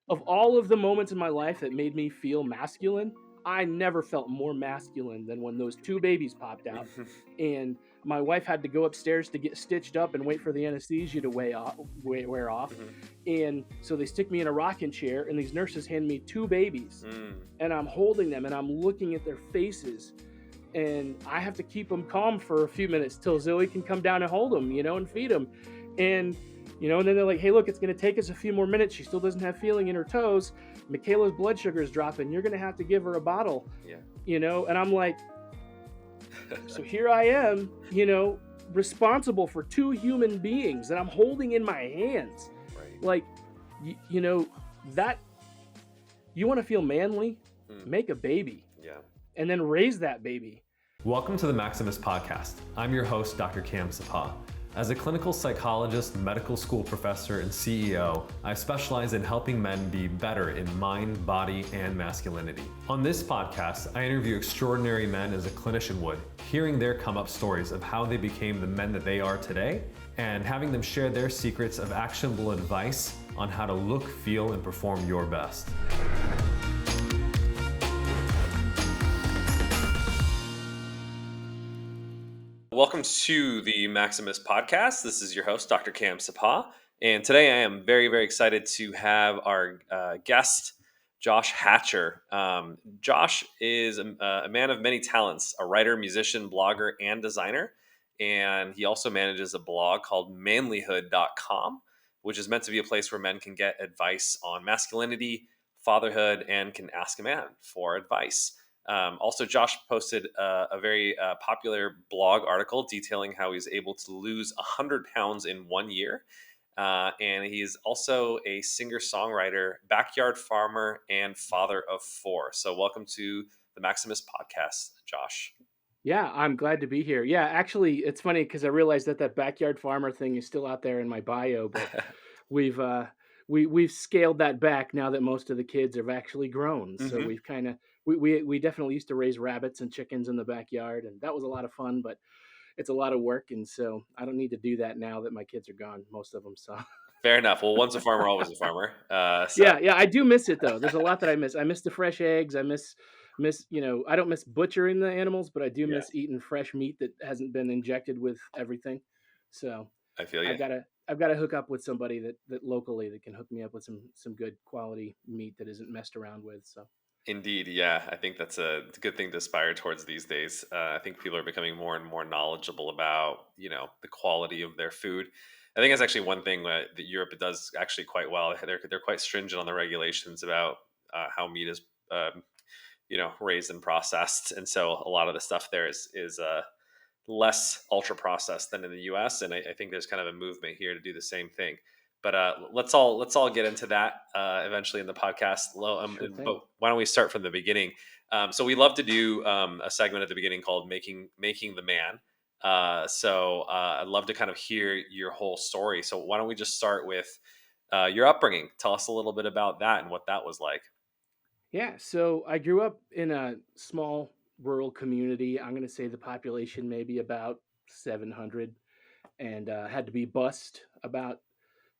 of all of the moments in my life that made me feel masculine, I never felt more masculine than when those two babies popped out, and my wife had to go upstairs to get stitched up and wait for the anesthesia to wear off. Mhm. And so they stick me in a rocking chair, and these nurses hand me two babies, and I'm holding them and I'm looking at their faces, and I have to keep them calm for a few minutes till Zoe can come down and hold them, and feed them. And, and then they're like, hey, look, it's going to take us a few more minutes. She still doesn't have feeling in her toes. Michaela's blood sugar is dropping. You're going to have to give her a bottle, Yeah. and I'm like, so here I am, responsible for two human beings that I'm holding in my hands. Right. Like, that you want to feel manly, make a baby. Yeah. And then raise that baby. Welcome to the Maximus podcast. I'm your host, Dr. Cam Sapa. As a clinical psychologist, medical school professor, and CEO, I specialize in helping men be better in mind, body, and masculinity. On this podcast, I interview extraordinary men as a clinician would, hearing their come-up stories of how they became the men that they are today, and having them share their secrets of actionable advice on how to look, feel, and perform your best. Welcome to the Maximus podcast. This is your host, Dr. Cam Sapa. And today I am very, very excited to have our guest, Josh Hatcher. Josh is a man of many talents, a writer, musician, blogger, and designer. And he also manages a blog called manlyhood.com, which is meant to be a place where men can get advice on masculinity, fatherhood, and can ask a man for advice. Also, Josh posted a very popular blog article detailing how he's able to lose 100 pounds in 1 year. And he's also a singer-songwriter, backyard farmer, and father of 4. So welcome to the Maximus podcast, Josh. Yeah, I'm glad to be here. Yeah, actually, it's funny because I realized that backyard farmer thing is still out there in my bio, but we've we've scaled that back now that most of the kids have actually grown. So Mhm. we've kind of we definitely used to raise rabbits and chickens in the backyard, and that was a lot of fun, but it's a lot of work, and so I don't need to do that now that my kids are gone, most of them. So Fair enough. Well, once a farmer, always a farmer. yeah, I do miss it though. There's a lot that I miss. I miss the fresh eggs. I miss I don't miss butchering the animals, but I do Yeah, miss eating fresh meat that hasn't been injected with everything. So I feel you. I've gotta hook up with somebody that locally that can hook me up with some good quality meat that isn't messed around with. So Indeed, yeah. I think that's a good thing to aspire towards these days. I think people are becoming more and more knowledgeable about, the quality of their food. I think that's actually one thing that Europe does actually quite well. They're quite stringent on the regulations about how meat is, raised and processed, and so a lot of the stuff there is less ultra processed than in the U.S. And I think there's kind of a movement here to do the same thing. But let's all get into that eventually in the podcast. sure thing. But why don't we start from the beginning? So we love to do a segment at the beginning called "Making the Man." I'd love to kind of hear your whole story. So why don't we just start with your upbringing? Tell us a little bit about that and what that was like. Yeah, so I grew up in a small rural community. I'm gonna say the population maybe about 700, and had to be bused about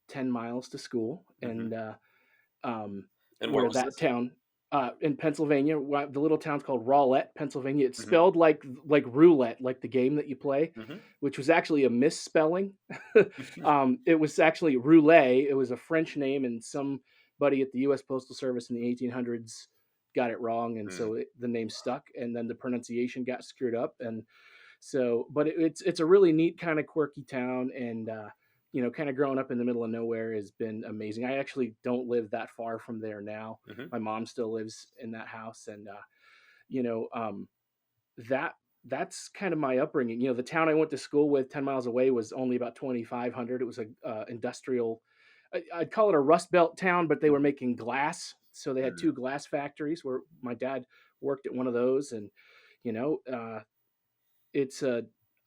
10 miles to school. Hmm. And um, And where where was that this? town in Pennsylvania, the little town's called Rowlett, Pennsylvania. It's Hmm. spelled like roulette, like the game that you play, Hmm. which was actually a misspelling. It was actually roulette. It was a French name, and somebody at the U.S. Postal Service in the 1800s got it wrong, and so the name stuck, and then the pronunciation got screwed up, and so, but it's a really neat kind of quirky town, and kind of growing up in the middle of nowhere has been amazing. I actually don't live that far from there now. Hmm. My mom still lives in that house, and you know, um, that that's kind of my upbringing. The town I went to school with 10 miles away was only about 2,500. It was a industrial. I'd call it a Rust Belt town, but they were making glass, so they had two glass factories where my dad worked at one of those, and you know. It's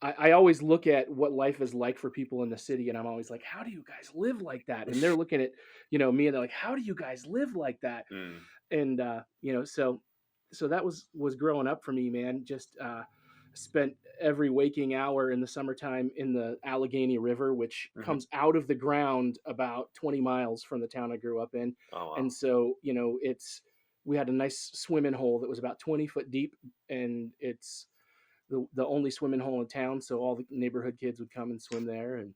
I always look at what life is like for people in the city, and I'm always like, how do you guys live like that? And they're looking at me, and they're like, how do you guys live like that? And so that was growing up for me, man. Just spent every waking hour in the summertime in the Allegheny River, which Mhm. comes out of the ground about 20 miles from the town I grew up in. Oh, wow. And so, we had a nice swimming hole that was about 20 foot deep, and it's the only swimming hole in town. So all the neighborhood kids would come and swim there. And,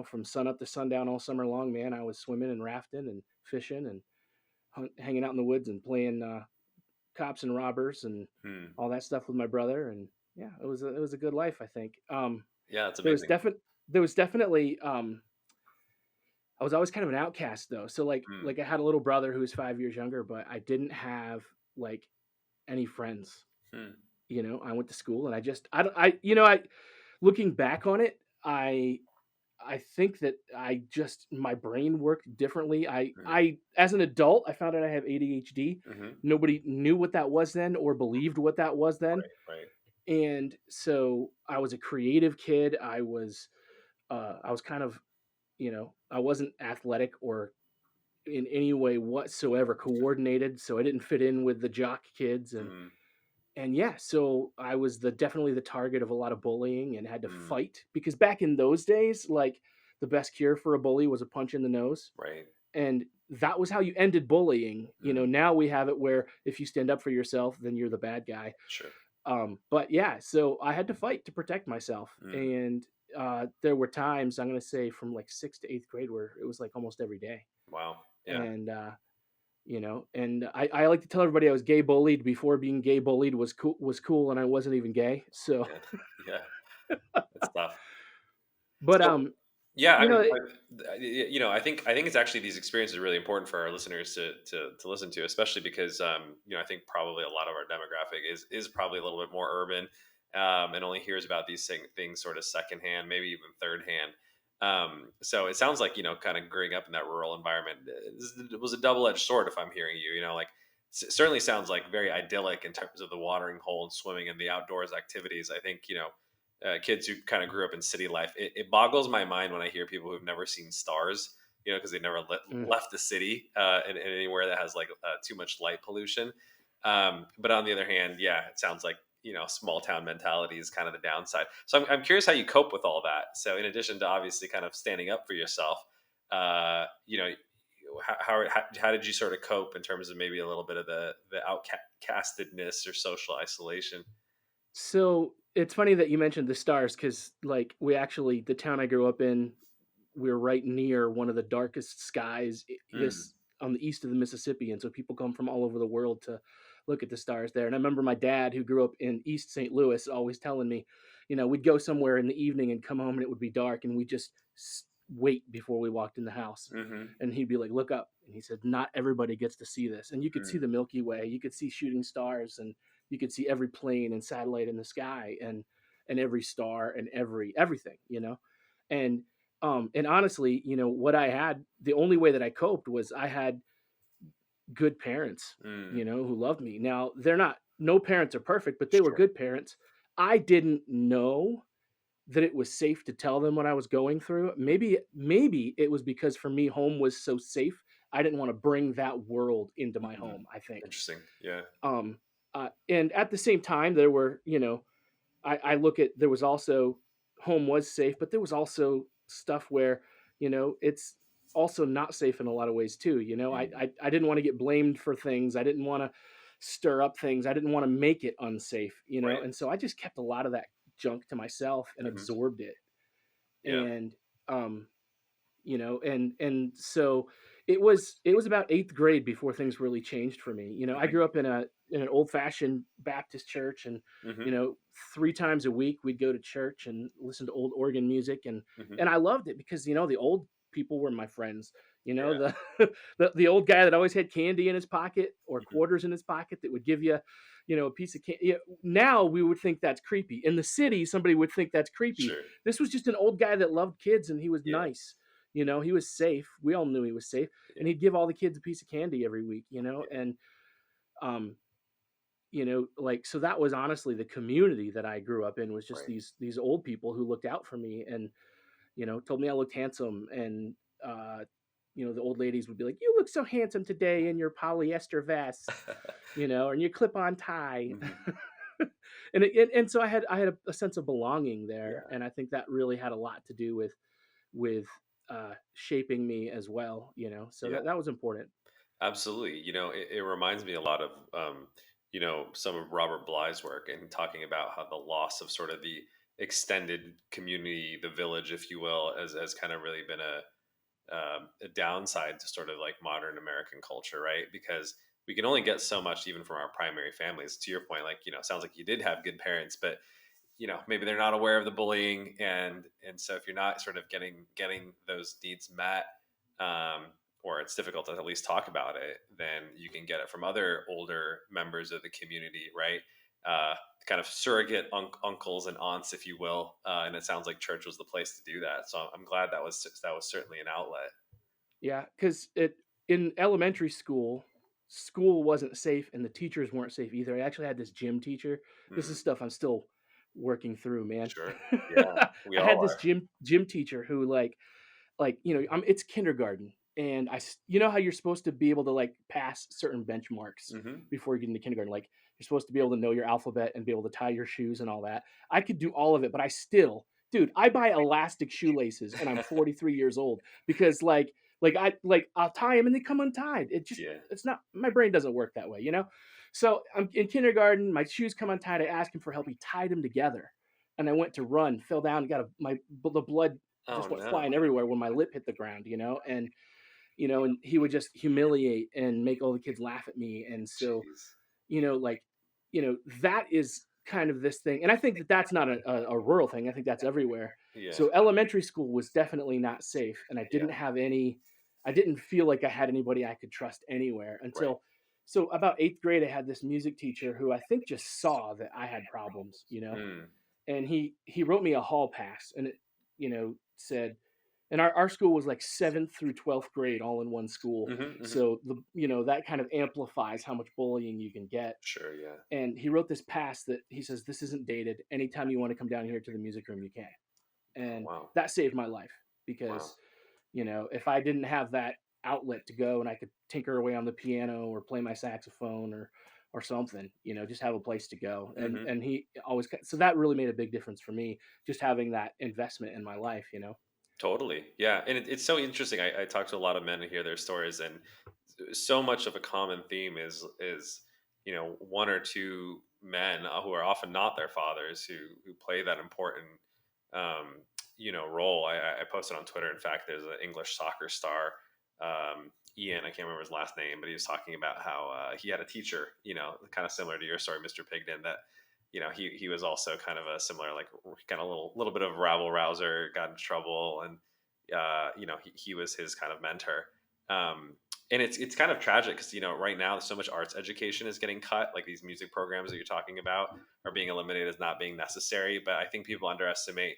from sun up to sundown all summer long, man, I was swimming and rafting and fishing and hanging out in the woods and playing cops and robbers and Hmm. all that stuff with my brother. And yeah, it was a good life, I think. Yeah, it's There was amazing. definitely I was always kind of an outcast though. So Mm, I had a little brother who was 5 years younger, but I didn't have like any friends. mm, I went to school and I just I don't I you know I looking back on it, I think that my brain worked differently. mhm, I as an adult, I found out I have ADHD. mhm. Nobody knew what that was then or believed what that was then. Right, right. And so I was a creative kid. I was kind of, I wasn't athletic or in any way whatsoever coordinated, so I didn't fit in with the jock kids. and Mm, and yeah, so I was definitely the target of a lot of bullying and had to mm, fight because back in those days, like the best cure for a bully was a punch in the nose. right. And that was how you ended bullying. Mm, Now we have it where if you stand up for yourself, then you're the bad guy. sure. But yeah, so I had to fight to protect myself. Mm, And there were times, I'm going to say from like sixth to eighth grade, where it was like almost every day. wow. Yeah. And and I like to tell everybody I was gay bullied before being gay bullied was cool, and I wasn't even gay. So, Yeah. Yeah. That's tough. but So, yeah, I you mean, know, I think it's actually these experiences are really important for our listeners to listen to, especially because I think probably a lot of our demographic is probably a little bit more urban, and only hears about these things sort of secondhand, maybe even third hand. So it sounds like kind of growing up in that rural environment it was a double edged sword. If I'm hearing you, like certainly sounds like very idyllic in terms of the watering hole and swimming and the outdoors activities. I think kids who kind of grew up in city life. It boggles my mind when I hear people who've never seen stars, because they never mm, left the city and anywhere that has like too much light pollution. But on the other hand, yeah, it sounds like small town mentality is kind of the downside. So I'm curious how you cope with all that. So in addition to obviously kind of standing up for yourself, uh, you know. How did you sort of cope in terms of maybe a little bit of the outcastedness or social isolation? so it's funny that you mentioned the stars because the town I grew up in, we're right near one of the darkest skies Mm, this on the east of the Mississippi, and so people come from all over the world to look at the stars there. And I remember my dad, who grew up in East St. Louis, always telling me, we'd go somewhere in the evening and come home and it would be dark, and we just wait before we walked in the house. hmm And he'd be like, "Look up," and he said, "Not everybody gets to see this." And you could see mm, the Milky Way, you could see shooting stars, and you could see every plane and satellite in the sky, and every star and everything. And honestly, what I had, the only way that I coped was I had good parents, mm. who loved me. Now, they're not, no parents are perfect, but they were Sure. good parents. I didn't know that it was safe to tell them what I was going through. Maybe it was because for me, home was so safe. I didn't want to bring that world into my Mhm. home, I think. Interesting. Yeah. And at the same time, there were, I look at there was also home was safe, but there was also stuff where it's also not safe in a lot of ways too. Mm. I didn't want to get blamed for things. I didn't want to stir up things. I didn't want to make it unsafe. Right. And so I just kept a lot of that junk to myself and Mhm. absorbed it. Yeah. And and so it was about eighth grade before things really changed for me. I Mhm. grew up in an old fashioned Baptist church, and you Mhm. know 3 times a week we'd go to church and listen to old organ music, and Mhm. and I loved it because the old people were my friends. Yeah. The the old guy that always had candy in his pocket or Mhm. quarters in his pocket that would give you a piece of candy. Now we would think that's creepy. In the city, somebody would think that's creepy. Sure. This was just an old guy that loved kids, and he was Yeah. nice. He was safe. We all knew he was safe, Yeah. and he'd give all the kids a piece of candy every week. Yeah. And um, so that was honestly the community that I grew up in, was just Right. these old people who looked out for me and told me I looked handsome. And the old ladies would be like, "You look so handsome today in your polyester vest, and your clip-on tie." Mhm. And so I had a sense of belonging there, Yeah. and I think that really had a lot to do with shaping me as well. So Yeah. that was important. Absolutely. It reminds me a lot of, some of Robert Bly's work and talking about how the loss of sort of the extended community, the village, if you will, has kind of really been a downside to sort of like modern American culture, right? Because we can only get so much even from our primary families. To your point, like, it sounds like you did have good parents, but maybe they're not aware of the bullying, and so if you're not sort of getting those needs met, um or it's difficult to at least talk about it, then you can get it from other older members of the community, right? Kind of surrogate uncles and aunts, if you will, and it sounds like church was the place to do that, so I'm glad that was certainly an outlet. Yeah, because it in elementary school, school wasn't safe and the teachers weren't safe either. I actually had this gym teacher. This is Mm, stuff I'm still working through, man. sure. Yeah, we I had all this are. gym teacher who it's kindergarten, and you know how you're supposed to be able to like pass certain benchmarks Hmm. before you get into kindergarten, like you're supposed to be able to know your alphabet and be able to tie your shoes and all that. I could do all of it, but I still, dude, I buy elastic shoelaces and I'm 43 years old because I'll tie them and they come untied. Yeah. It's not, my brain doesn't work that way. So I'm in kindergarten, my shoes come untied. I asked him for help. He tied them together, and I went to run, fell down, the blood Oh just went no. flying everywhere when my lip hit the ground, and he would just humiliate and make all the kids laugh at me. And so, Jeez. you know, like, that is kind of this thing. And I think that that's not a rural thing. I think that's everywhere. Yeah. So elementary school was definitely not safe. And Yeah. I didn't feel like I had anybody I could trust anywhere Right. so about eighth grade, I had this music teacher who I think just saw that I had problems. Mm. And he wrote me a hall pass, and it said, and our school was like 7th through 12th grade all in one school, Hmm. Hmm. so that kind of amplifies how much bullying you can get. Sure. Yeah. And he wrote this pass that he says, this isn't dated, anytime you want to come down here to the music room you can. Oh, And wow. that saved my life Wow. because if I didn't have that outlet to go and I could tinker away on the piano or play my saxophone or something, just have a place to go. and Hmm. and he always, so that really made a big difference for me, just having that investment in my life. Totally. Yeah. And it's so interesting. I talk to a lot of men and hear their stories, and so much of a common theme is one or two men who are often not their fathers who play that important um, role. I posted on Twitter. In fact, there's an English soccer star, Ian. I can't remember his last name, but he was talking about how he had a teacher, kind of similar to your story, Mr. Pigden, that he was also kind of a similar, like, kind of little bit of rabble rouser, got into trouble, and he was his kind of mentor. Um, and it's kind of tragic because right now so much arts education is getting cut, like these music programs that you're talking about are being eliminated as not being necessary. But I think people underestimate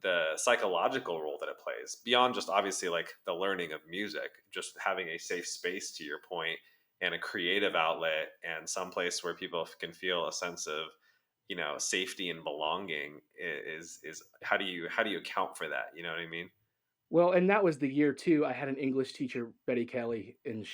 the psychological role that it plays beyond just obviously like the learning of music, just having a safe space, to your point, and a creative outlet and some place where people can feel a sense of safety and belonging is how do you account for that, you know what I mean? Well, and that was the year too. I had an English teacher, Betty Kelly, and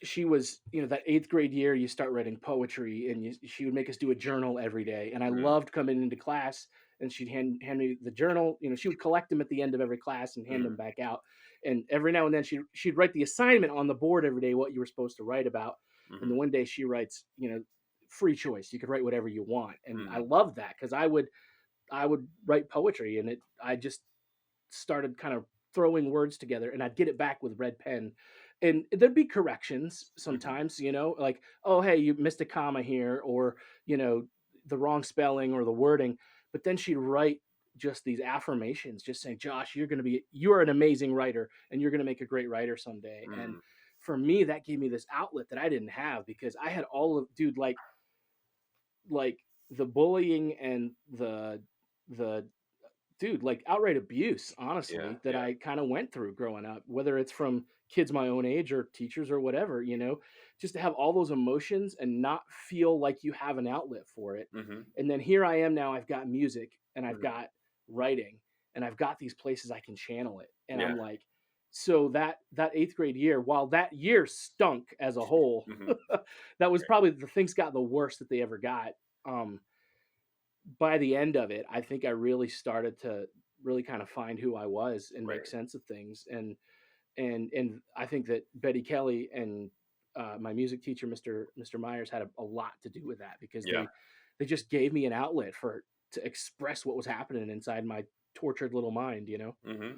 she was, that eighth grade year, you start writing poetry, and she would make us do a journal every day. And I Mm, loved coming into class, and she'd hand me the journal. She would collect them at the end of every class and hand them mm, back out. And every now and then she'd write the assignment on the board every day, what you were supposed to write about. And the mhm, one day she writes, free choice. You could write whatever you want. And I mm, loved that because I would write poetry, and I just started kind of throwing words together, and I'd get it back with red pen. And there'd be corrections mhm, sometimes, like, oh, hey, you missed a comma here, or, you know, the wrong spelling or the wording. But then she'd write just these affirmations, just saying, Josh, you're an amazing writer, and you're going to make a great writer someday. And mm, for me, that gave me this outlet that I didn't have because I had all of, dude, like the bullying and the dude, like outright abuse, yeah, honestly, that yeah, I kind of went through growing up, whether it's from kids my own age or teachers or whatever, just to have all those emotions and not feel like you have an outlet for it. mhm, And then here I am now, I've got music and I've mhm, got writing and I've got these places I can channel it. And yeah, I'm like, So that eighth grade year, while that year stunk as a whole, Hmm. that was probably the things got the worst that they ever got. Um, by the end of it, I think I really started to really kind of find who I was and make Right. sense of things. And I think that Betty Kelly and my music teacher, Mr. Myers, had a lot to do with that because Yeah. they just gave me an outlet for to express what was happening inside my tortured little mind. Hmm.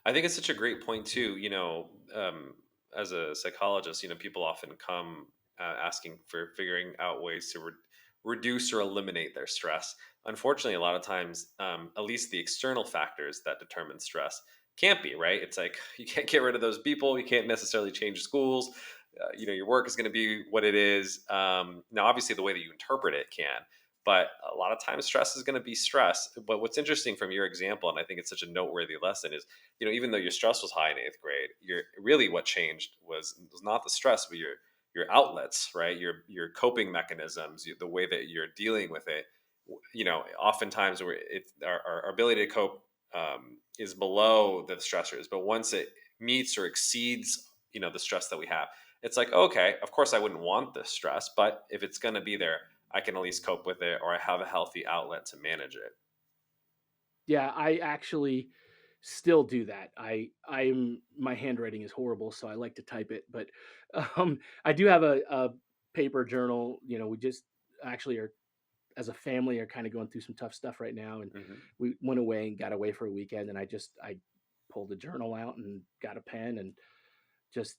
I think it's such a great point too. As a psychologist, people often come asking for figuring out ways to reduce or eliminate their stress. Unfortunately, a lot of times, at least the external factors that determine stress can't be right. It's like you can't get rid of those people. You can't necessarily change schools. Your work is going to be what it is. Now, obviously, the way that you interpret it can. But a lot of times, stress is going to be stress. But what's interesting from your example, and I think it's such a noteworthy lesson, is even though your stress was high in eighth grade, your really what changed was not the stress, but your outlets, right? Your coping mechanisms, the way that you're dealing with it. Oftentimes our ability to cope is below the stressors, but once it meets or exceeds, the stress that we have, it's like, okay, of course I wouldn't want this stress, but if it's going to be there, I can at least cope with it, or I have a healthy outlet to manage it. Yeah, I actually still do that. I'm my handwriting is horrible, so I like to type it, but I do have a paper journal. We just actually are as a family are kind of going through some tough stuff right now, and Hmm. we went away and got away for a weekend, and I pulled the journal out and got a pen and just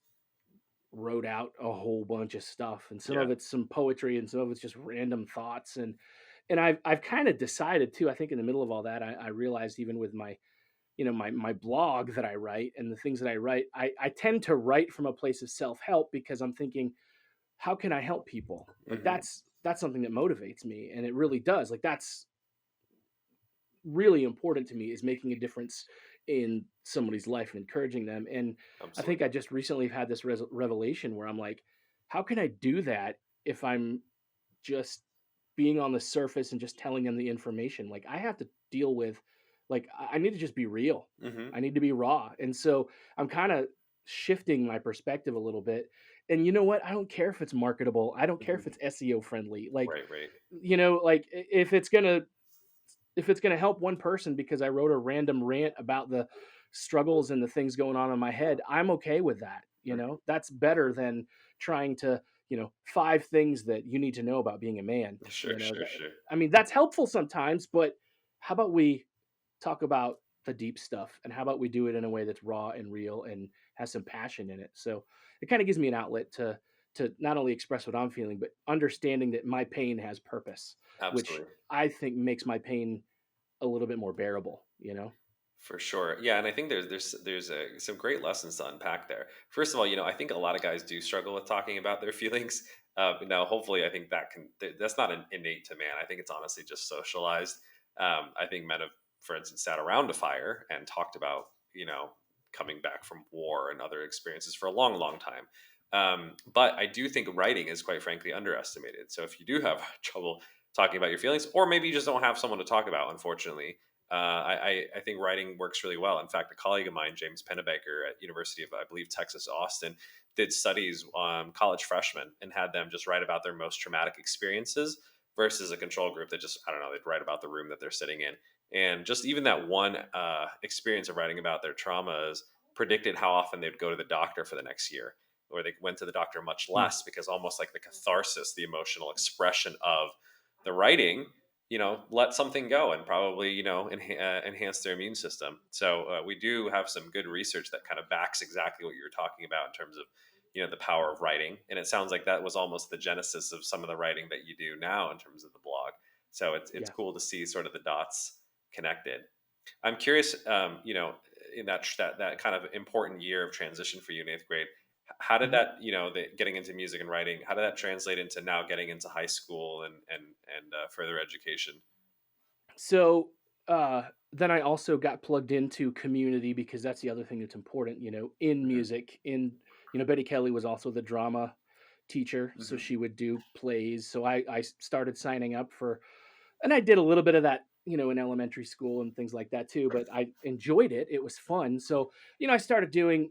wrote out a whole bunch of stuff, and some Yeah. of it's some poetry and some of it's just random thoughts. And I've kind of decided too. I think in the middle of all that, I realized even with my my blog that I write and the things that I write, I tend to write from a place of self help because I'm thinking, how can I help people? Like Hmm. that's something that motivates me, and it really does. Like that's really important to me is making a difference in somebody's life and encouraging them. And I think Absolutely. I just recently have had this revelation where I'm like, how can I do that if I'm just being on the surface and just telling them the information? Like I have to deal with, like I need to just be real. Hmm. I need to be raw. And so I'm kind of shifting my perspective a little bit. And you know what? I don't care if it's marketable. I don't care if Hmm. it's SEO friendly. Like, Right. Right. like if it's going to help one person because I wrote a random rant about the struggles and the things going on in my head, I'm okay with that. Mhm. That's better than trying to, five things that you need to know about being a man. Sure, sure, That, sure. I mean, that's helpful sometimes, but how about we talk about the deep stuff and how about we do it in a way that's raw and real and has some passion in it? So it kind of gives me an outlet to not only express what I'm feeling, but understanding that my pain has purpose, which Absolutely. I think makes my pain a little bit more bearable. For sure. Yeah, and I think there's some great lessons to unpack there. First of all, I think a lot of guys do struggle with talking about their feelings. Now, hopefully, I think that's not an innate to man. I think it's honestly just socialized. I think men have, for instance, sat around a fire and talked about coming back from war and other experiences for a long, long time. But I do think writing is quite frankly underestimated. So if you do have trouble talking about your feelings, or maybe you just don't have someone to talk about, unfortunately, I think writing works really well. In fact, a colleague of mine, James Pennebaker at University of, I believe, Texas Austin, did studies on college freshmen and had them just write about their most traumatic experiences versus a control group that just, I don't know, they'd write about the room that they're sitting in. And just even that one experience of writing about their traumas predicted how often they'd go to the doctor for the next year, or they went to the doctor much Hmm. less because almost like the catharsis, the emotional expression of the writing, let something go and probably, enhance their immune system. So we do have some good research that kind of backs exactly what you were talking about in terms of, the power of writing. And it sounds like that was almost the genesis of some of the writing that you do now in terms of the blog. So it's Yeah. cool to see sort of the dots connected. I'm curious, in that kind of important year of transition for you in eighth grade, how did Mhm. that, getting into music and writing, how did that translate into now getting into high school and further education? So then I also got plugged into community because that's the other thing that's important, in Hmm. music. Betty Kelly was also the drama teacher, so Hmm. she would do plays. So I started signing up for, and I did a little bit of that in elementary school and things like that too, but I enjoyed it. It was fun. So, I started doing,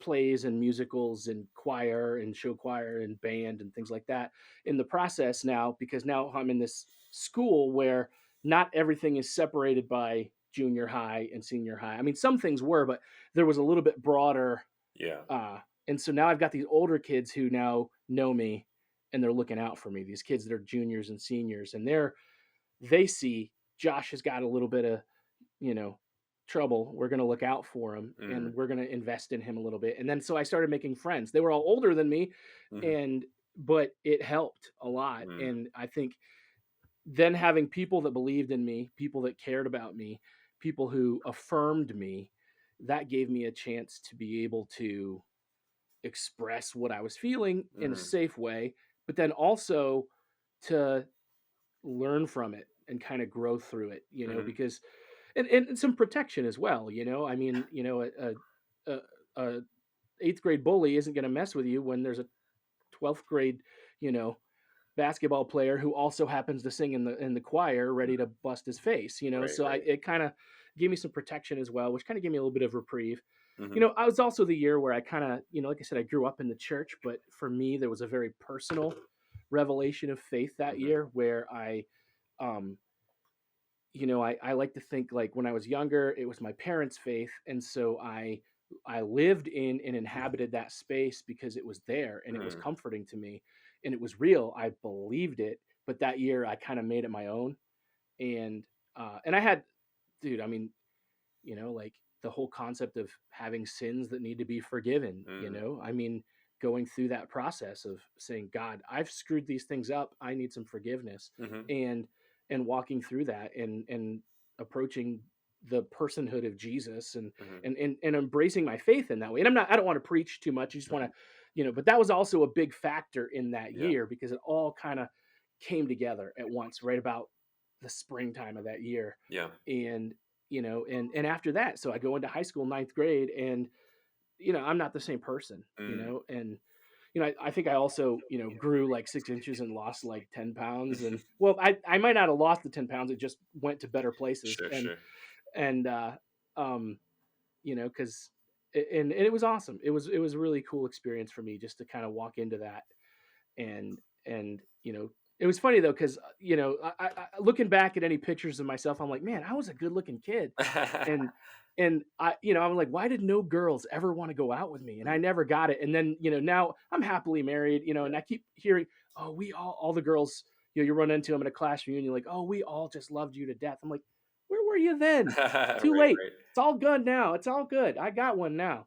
plays and musicals and choir and show choir and band and things like that in the process now, because now I'm in this school where not everything is separated by junior high and senior high. I mean, some things were, but there was a little bit broader. Yeah. And so now I've got these older kids who now know me and they're looking out for me. These kids that are juniors and seniors, and they see Josh has got a little bit of, you know, trouble. We're going to look out for him Mm, and we're going to invest in him a little bit. And then so I started making friends. They were all older than me, mhm, and but it helped a lot. mm, And I think then having people that believed in me, people that cared about me, people who affirmed me, that gave me a chance to be able to express what I was feeling in a mm, safe way, but then also to learn from it and kind of grow through it, mhm, because and some protection as well, I mean, a, a eighth grade bully isn't going to mess with you when there's a 12th grade, you know, basketball player who also happens to sing in the choir ready to bust his face, right, so right. it kind of gave me some protection as well, which kind of gave me a little bit of reprieve. Mhm, I was also the year where I kind of, like I said, I grew up in the church, but for me there was a very personal revelation of faith that mhm, year where um I like to think like when I was younger, it was my parents' faith, and so I lived in and inhabited that space because it was there and it was mm, comforting to me and it was real. I believed it, but that year I kind of made it my own, and I had, dude, I mean, like the whole concept of having sins that need to be forgiven, mm, I mean, going through that process of saying, God, I've screwed these things up. I need some forgiveness. mhm, And walking through that and approaching the personhood of Jesus and mhm, and embracing my faith in that way. And I don't want to preach too much. I just want mhm. to, but that was also a big factor in that Yeah, year because it all kind of came together at once, right about the springtime of that year. yeah. And and after that, so I go into high school, ninth grade, and I'm not the same person, Mm. and I think I also grew like 6 inches and lost like 10 pounds, and well, I might not have lost the 10 pounds, it just went to better places, Sure, and sure. and um because and it was awesome. It was a really cool experience for me just to kind of walk into that, and it was funny though because looking back at any pictures of myself, I'm like, man, I was a good looking kid, and I'm like, why did no girls ever want to go out with me? And I Mm, never got it. And then now I'm happily married, yeah. and I keep hearing, oh, we all the girls, you run into them in a class reunion, like, oh, we all just loved you to death. I'm like, where were you then? Right, Too late. right. It's all good now. It's all good. I got one now.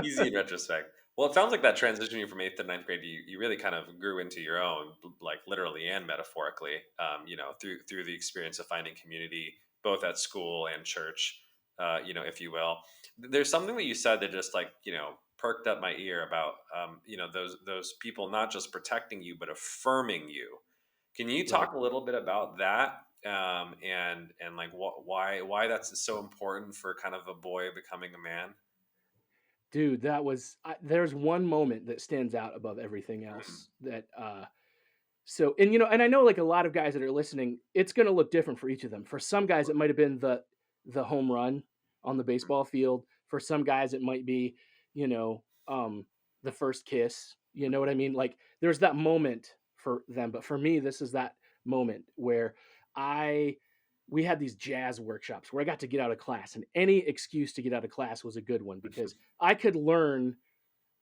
Easy in retrospect. Well, it sounds like that transition you from 8th to ninth grade, you really kind of grew into your own, like literally and metaphorically, through the experience of finding community, both at school and church, if you will. There's something that you said that just like, perked up my ear about, those people not just protecting you, but affirming you. Can you Right. talk a little bit about that? And like why that's so important for kind of a boy becoming a man? Dude, there's one moment that stands out above everything Mm, else that so, and I know like a lot of guys that are listening, it's going to look different for each of them. For some guys it might have been the home run on the mm, baseball field. For some guys it might be, you know, the first kiss, you know what I mean? Like there's that moment for them, but for me this is that moment where I we had these jazz workshops where I got to get out of class, and any excuse to get out of class was a good one because I could learn,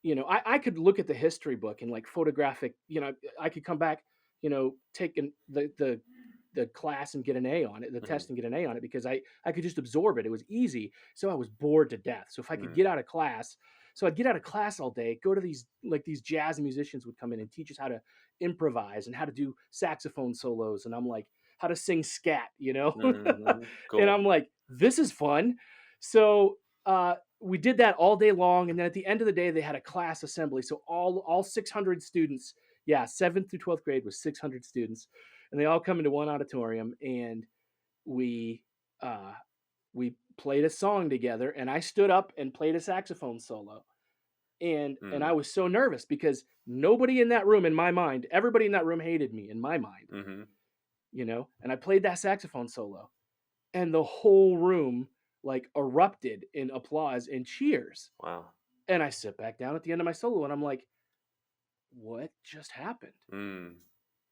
I could look at the history book and like photographic, I could come back, take the class and get an A on it, the mhm, test and get an A on it because I could just absorb it. It was easy. So I was bored to death. So if I could mm, get out of class, so I'd get out of class all day, go to these jazz musicians would come in and teach us how to improvise and how to do saxophone solos. And I'm like, how to sing scat, mhm. and Cool. I'm like, this is fun. So we did that all day long, and then at the end of the day, they had a class assembly. So all 600 students, yeah, 7th through 12th grade was 600 students, and they all come into one auditorium, and we uh, we played a song together, and I stood up and played a saxophone solo, and Mm, I was so nervous because nobody in that room, in my mind, everybody in that room hated me in my mind, mhm, and I played that saxophone solo, and the whole room like erupted in applause and cheers. Wow. And I sit back down at the end of my solo and I'm like, what just happened? Mm.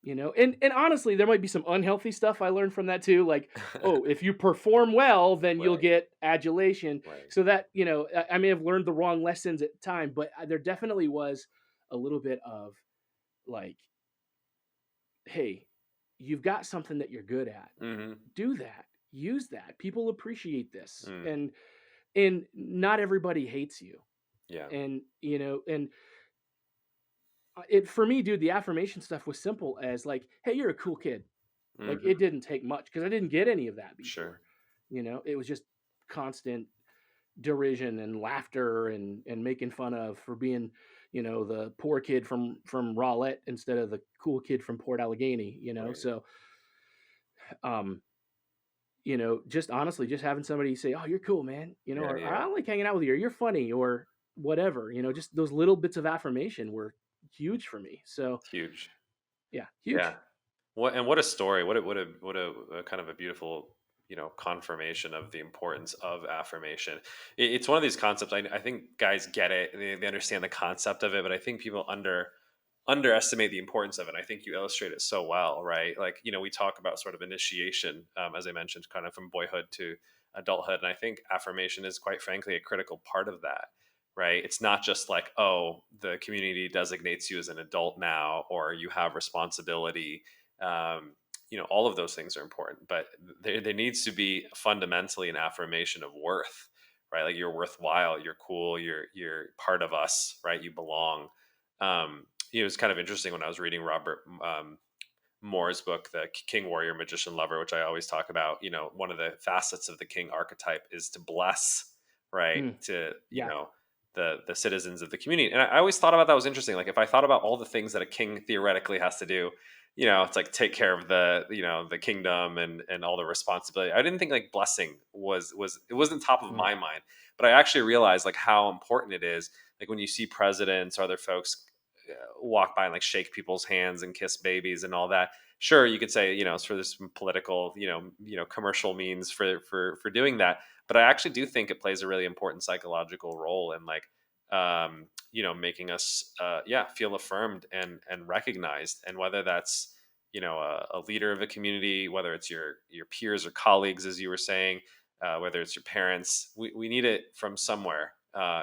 And honestly, there might be some unhealthy stuff I learned from that too. Like, oh, if you perform well, then you'll Right. get adulation. Right. So that, I may have learned the wrong lessons at the time, but there definitely was a little bit of like, hey, you've got something that you're good at. Hmm. Do that. Use that. People appreciate this. Mm. And not everybody hates you. Yeah. And it for me, dude, the affirmation stuff was simple as like, hey, you're a cool kid. Like Hmm. it didn't take much because I didn't get any of that before. Sure. It was just constant derision and laughter and making fun of for being, the poor kid from Rowlett instead of the cool kid from Port Allegheny. Right. So um, just honestly, just having somebody say, "Oh, you're cool, man," Yeah. or Yeah. "I like hanging out with you," or "You're funny," or whatever. Just those little bits of affirmation were huge for me. So Huge. yeah, Yeah. huge. What a story. What a kind of a beautiful, confirmation of the importance of affirmation. It's one of these concepts. I think guys get it. They understand the concept of it, but I think people underestimate the importance of it. I think you illustrate it so well, right? Like, we talk about sort of initiation, as I mentioned, kind of from boyhood to adulthood. And I think affirmation is quite frankly a critical part of that, right? It's not just like, oh, the community designates you as an adult now, or you have responsibility. All of those things are important, but there needs to be fundamentally an affirmation of worth, right? Like you're worthwhile, you're cool, you're part of us, right? You belong. It was kind of interesting when I was reading Robert Moore's book, The King, Warrior, Magician, Lover, which I always talk about. One of the facets of the king archetype is to bless, right? Mm, To yeah. the citizens of the community. And I always thought about that was interesting. Like if I thought about all the things that a king theoretically has to do, it's like take care of the kingdom and all the responsibility. I didn't think like blessing was it wasn't top of Mm. my mind, but I actually realized like how important it is. Like when you see presidents or other folks walk by and like shake people's hands and kiss babies and all that. Sure, you could say it's for this political commercial means for doing that, but I actually do think it plays a really important psychological role in like making us feel affirmed and recognized, and whether that's a leader of a community, whether it's your peers or colleagues, as you were saying, whether it's your parents, we need it from somewhere,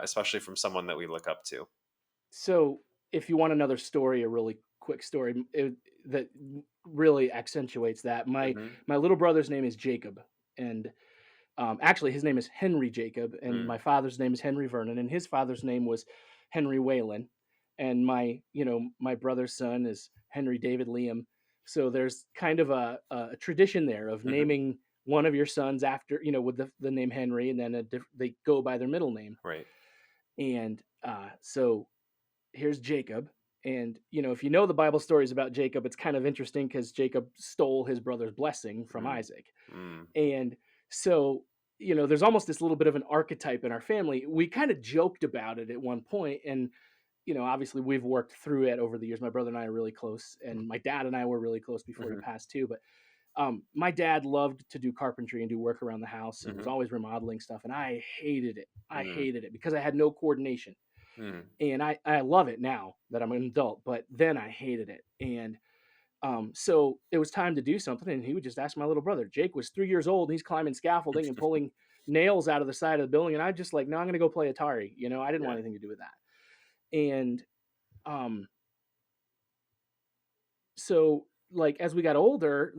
especially from someone that we look up to. So if you want another story, a really quick story that really accentuates that, my Hmm. my little brother's name is Jacob, and actually his name is Henry Jacob, and my Mm, father's name is Henry Vernon, and his father's name was Henry Whalen, and my brother's son is Henry David Liam. So there's kind of a tradition there of hmm. naming one of your sons after with the name Henry, and then they go by their middle name, Right. and so here's Jacob. And if you know the Bible stories about Jacob, it's kind of interesting because Jacob stole his brother's blessing from Mm, Isaac. mm, And so, there's almost this little bit of an archetype in our family. We kind of joked about it at one point, and obviously we've worked through it over the years. My brother and I are really close, and my dad and I were really close before he mhm, passed too. But my dad loved to do carpentry and do work around the house, and was mhm, always remodeling stuff, and I hated it. I mm, hated it because I had no coordination, mm. and I love it now that I'm an adult, but then I hated it. And so it was time to do something, and he would just ask my little brother. Jake was 3 years old, and he's climbing scaffolding and pulling nails out of the side of the building, and I just like, no, I'm going to go play Atari. I didn't Yeah. want anything to do with that. And um, so like as we got older,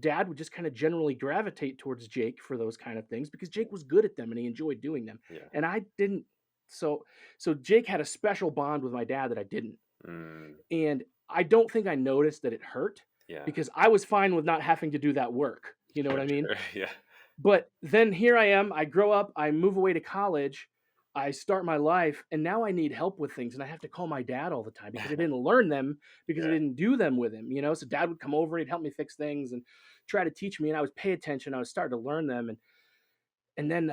dad would just kind of generally gravitate towards Jake for those kind of things because Jake was good at them and he enjoyed doing them, Yeah. and I didn't. So Jake had a special bond with my dad that I didn't. Mm, And I don't think I noticed that it hurt yeah. because I was fine with not having to do that work. You know what Sure, I mean? sure. Yeah. But then here I am, I grow up, I move away to college, I start my life, and now I need help with things. And I have to call my dad all the time because I didn't learn them because I Yeah. didn't do them with him. So dad would come over and he'd help me fix things and try to teach me. And I was pay attention. I was starting to learn them. And then,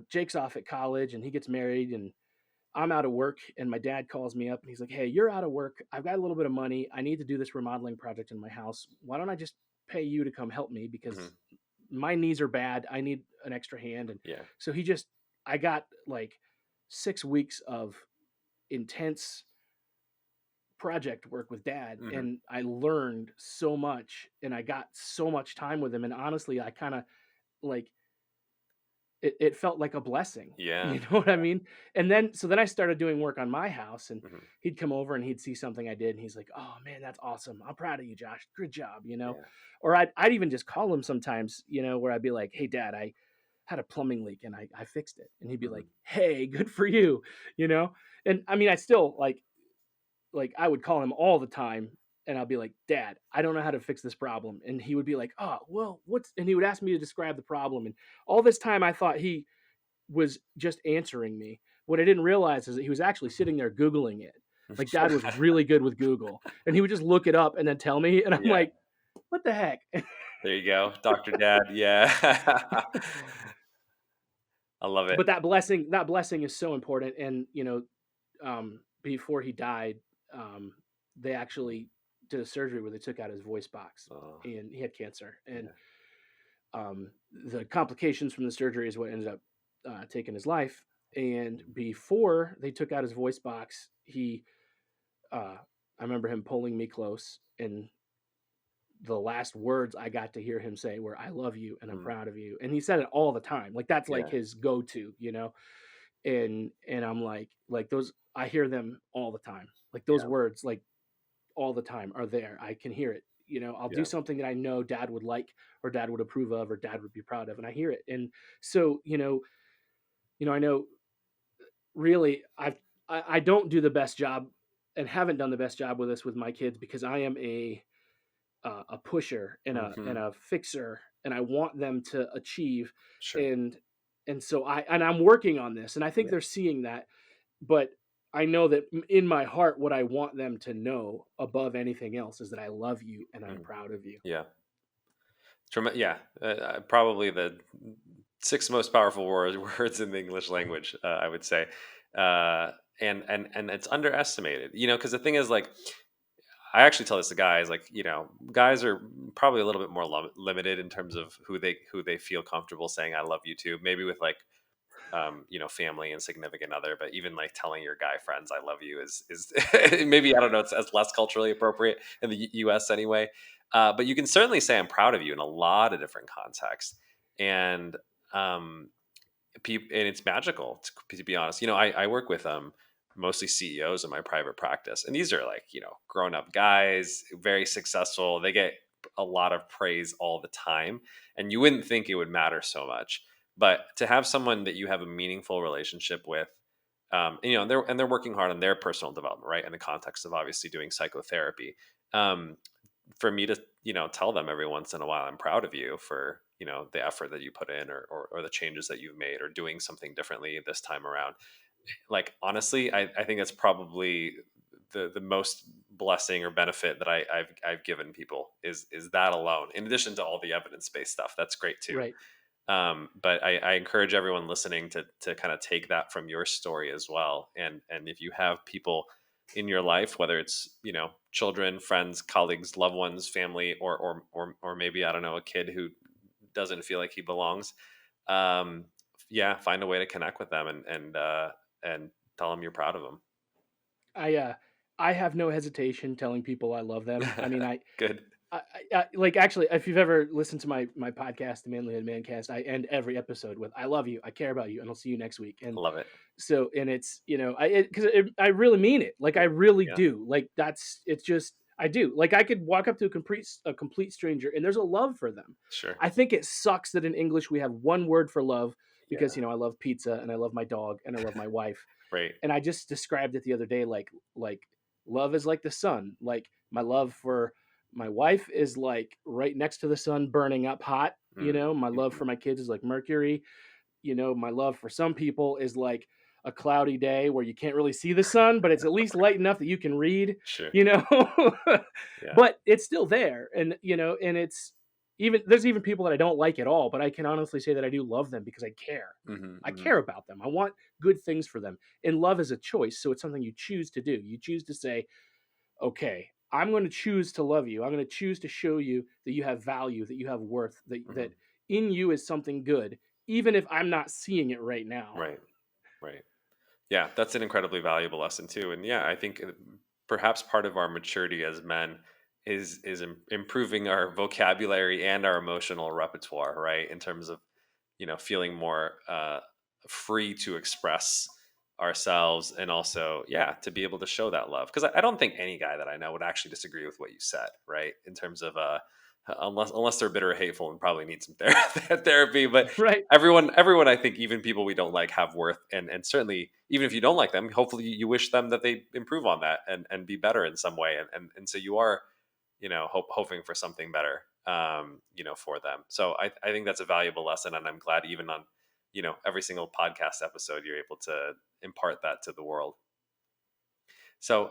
Jake's off at college and he gets married, and I'm out of work and my dad calls me up and he's like, "Hey, you're out of work. I've got a little bit of money. I need to do this remodeling project in my house. Why don't I just pay you to come help me Hmm. because my knees are bad. I need an extra hand." And Yeah. so I got like 6 weeks of intense project work with dad, Hmm. and I learned so much and I got so much time with him. And honestly, I kind of like it felt like a blessing. Yeah. You know what I mean? And then I started doing work on my house, and Hmm. he'd come over and he'd see something I did and he's like, "Oh man, that's awesome. I'm proud of you, Josh. Good job," you know? Yeah. Or I'd even just call him sometimes, where I'd be like, "Hey dad, I had a plumbing leak and I fixed it." And he'd be Hmm. like, "Hey, good for you," you know? And I mean, I still like I would call him all the time and I'll be like, "Dad, I don't know how to fix this problem." And he would be like, "Oh, well, what's," and he would ask me to describe the problem. And all this time I thought he was just answering me. What I didn't realize is that he was actually sitting there Googling it. Like dad was really good with Google and he would just look it up and then tell me. And I'm Yeah. like, what the heck? There you go, Dr. Dad. Yeah. I love it. But that blessing is so important. And, before he died, um, they actually did a surgery where they took out his voice box Oh, and he had cancer. And yeah. the complications from the surgery is what ended up taking his life. And before they took out his voice box, I remember him pulling me close, and the last words I got to hear him say were, "I love you and I'm Mm, proud of you." And he said it all the time. Like that's like yeah. his go-to. And I'm like those I hear them all the time. Like those Yeah. words like all the time are there. I can hear it. I'll do Yeah. something that I know dad would like or dad would approve of or dad would be proud of and I hear it. And so, I know really I don't do the best job and haven't done the best job with this with my kids because I am a pusher and Hmm. a fixer and I want them to achieve. Sure. And so I'm working on this and I think Yeah. they're seeing that, but I know that in my heart what I want them to know above anything else is that I love you and I'm Mhm. proud of you. Yeah. Yeah. Probably the six most powerful words in the English language, I would say. Uh, and it's underestimated, because the thing is, like, I actually tell this to guys, like, guys are probably a little bit more limited in terms of who they feel comfortable saying "I love you" to. Maybe with like family and significant other, but even like telling your guy friends "I love you" is maybe, I don't know, it's as less culturally appropriate in the U.S. anyway. But you can certainly say "I'm proud of you" in a lot of different contexts, and um, and it's magical to be honest. I work with mostly CEOs in my private practice, and these are like grown up guys, very successful. They get a lot of praise all the time, and you wouldn't think it would matter so much, but to have someone that you have a meaningful relationship with, they're working hard on their personal development, right? In the context of obviously doing psychotherapy. Um, for me to tell them every once in a while I'm proud of you for the effort that you put in, or the changes that you've made, or doing something differently this time around, like, honestly, I think that's probably the most blessing or benefit that I've given people, is that alone, in addition to all the evidence-based stuff. That's great too. Right. But I encourage everyone listening to kind of take that from your story as well. And if you have people in your life, whether it's children, friends, colleagues, loved ones, family, or maybe, I don't know, a kid who doesn't feel like he belongs, um, yeah, find a way to connect with them, and tell them you're proud of them. I uh I have no hesitation telling people I love them. I mean, Good. like actually, if you've ever listened to my podcast, the Manlyhood Mancast, I end every episode with "I love you, I care about you, and I'll see you next week." And Love it. so, and it's because I really mean it. Like I really Yeah. do. Like it's just I do. Like I could walk up to a complete stranger, and there's a love for them. Sure. I think it sucks that in English we have one word for love because Yeah. I love pizza and I love my dog and I love my wife. Right. And I just described it the other day like love is like the sun. Like my love for my wife is like right next to the sun burning up hot. My love Mhm. for my kids is like Mercury. My love for some people is like a cloudy day where you can't really see the sun, but it's at least light enough that you can read, Sure. you know. Yeah. But it's still there. And and there's even people that I don't like at all, but I can honestly say that I do love them because I care. Hmm. I Hmm. care about them. I want good things for them. And love is a choice, so it's something you choose to do. You choose to say, okay, I'm going to choose to love you. I'm going to choose to show you that you have value, that you have worth, that Hmm. in you is something good, even if I'm not seeing it right now. Right. Right. Yeah, that's an incredibly valuable lesson too. And yeah, I think perhaps part of our maturity as men is improving our vocabulary and our emotional repertoire, right? In terms of feeling more free to express ourselves, and also to be able to show that love. Because I don't think any guy that I know would actually disagree with what you said, right? In terms of unless they're bitter or hateful and probably need some therapy. But Right. everyone I think, even people we don't like, have worth. And certainly, even if you don't like them, hopefully you wish them that they improve on that and be better in some way. And so you are hoping for something better for them. So I think that's a valuable lesson, and I'm glad even on every single podcast episode you're able to impart that to the world. So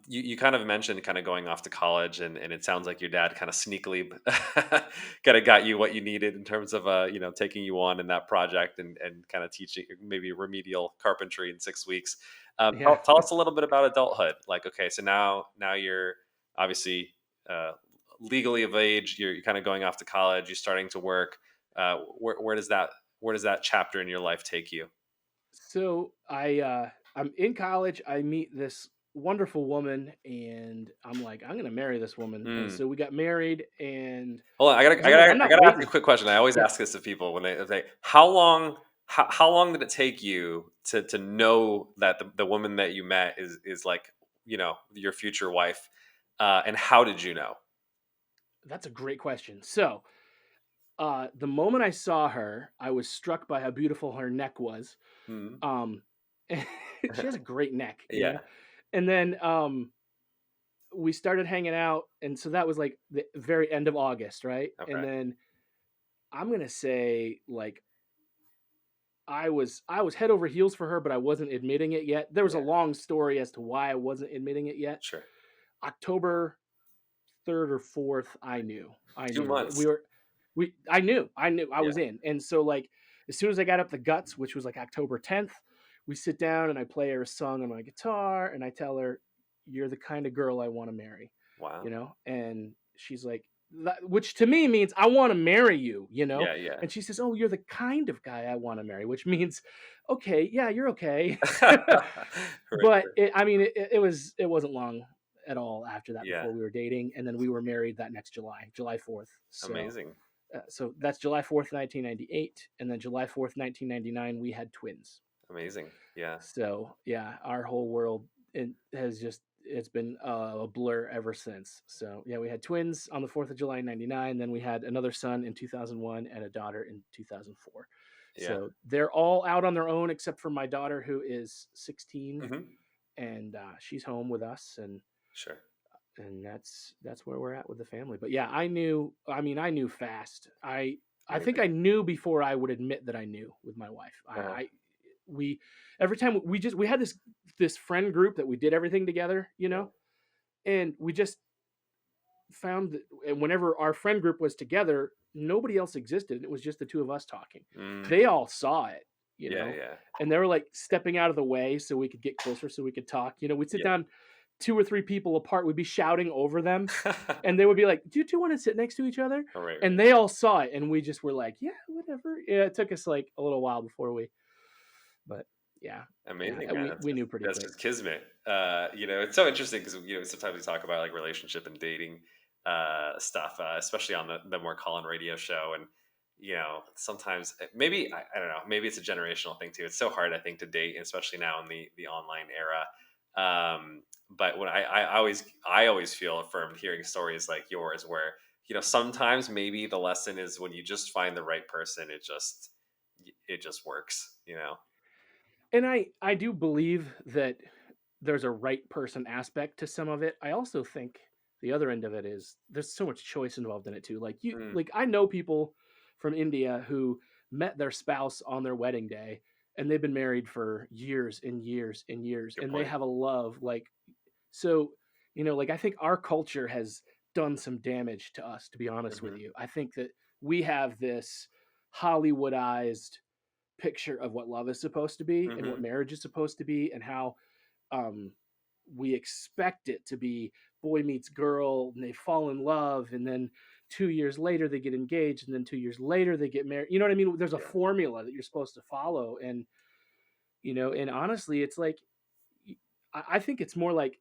you kind of mentioned kind of going off to college, and it sounds like your dad kind of sneakily kind of got you what you needed in terms of taking you on in that project, and kind of teaching maybe remedial carpentry in 6 weeks. Yeah. Tell us a little bit about adulthood. Like, okay, so now you're obviously uh, legally of age. You're kind of going off to college. You're starting to work. Where does that chapter in your life take you? So I'm in college. I meet this wonderful woman, and I'm like, I'm gonna marry this woman. And Mm. so we got married, and Hold on, I gotta, because I I'm like, gotta, I'm I not gotta ask you a waiting. quick question. I always Yeah. ask this to people when they say, how long did it take you to know that the woman that you met is like your future wife, and how did you know? That's a great question. So the moment I saw her, I was struck by how beautiful her neck was. Hmm. Um, she has a great neck, you Yeah. know. And then we started hanging out, and so that was like the very end of August, right? And Okay. then I'm gonna say like I was head over heels for her, but I wasn't admitting it yet. There was a Yeah. long story as to why I wasn't admitting it yet. Sure. October 3rd or 4th, I Two knew that months. I knew I Yeah. was in. And so like as soon as I got up the guts, which was like October 10th, we sit down and I play her a song on my guitar and I tell her, "You're the kind of girl I want to marry," Wow. and she's like, which to me means I want to marry you. Yeah. Yeah. And she says, "Oh, you're the kind of guy I want to marry," which means, okay, yeah, you're okay. Right. But Right. it wasn't long at all after that Yeah. before we were dating, and then we were married that next July 4th. Amazing. So that's July 4th, 1998, and then July 4th, 1999, we had twins. Amazing. Yeah. So yeah, our whole world it's been a blur ever since. So yeah, we had twins on the 4th of July in 99, then we had another son in 2001 and a daughter in 2004. Yeah. So they're all out on their own except for my daughter who is 16, Hmm. and she's home with us, Sure. and that's where we're at with the family. But yeah, I knew fast. I think Amazing. I knew before I would admit that I knew with my wife. Uh-huh. I we Every time we had this friend group that we did everything together, Yeah. and we just found that and whenever our friend group was together, nobody else existed. It was just the two of us talking. Mm. They all saw it, you Yeah. know, Yeah. and they were like stepping out of the way so we could get closer, so we could talk. We'd sit Yeah. down two or three people apart. We'd be shouting over them, and they would be like, "Do you two want to sit next to each other?" All right. And they all saw it, and we just were like, "Yeah, whatever." Yeah, it took us like a little while before but yeah, yeah, Amazing, man. we knew pretty That's quick. just kismet. It's so interesting because sometimes we talk about like relationship and dating stuff, especially on the more call-in radio show, and sometimes maybe I don't know, maybe it's a generational thing too. It's so hard, I think, to date, especially now in the online era. But when I always feel affirmed hearing stories like yours, where sometimes maybe the lesson is when you just find the right person, it just works. And I do believe that there's a right person aspect to some of it. I also think the other end of it is there's so much choice involved in it too. Mm, Like I know people from India who met their spouse on their wedding day, and they've been married for years and years and years, good and they point. have a love like so, like I think our culture has done some damage to us, to be honest with Mhm. you. I think that we have this Hollywoodized picture of what love is supposed to be and what Mhm. marriage is supposed to be, and how um, we expect it to be boy meets girl and they fall in love, and then 2 years later they get engaged, and then 2 years later they get married. You know what I mean? There's a Yeah. formula that you're supposed to follow, and and honestly, it's like I think it's more like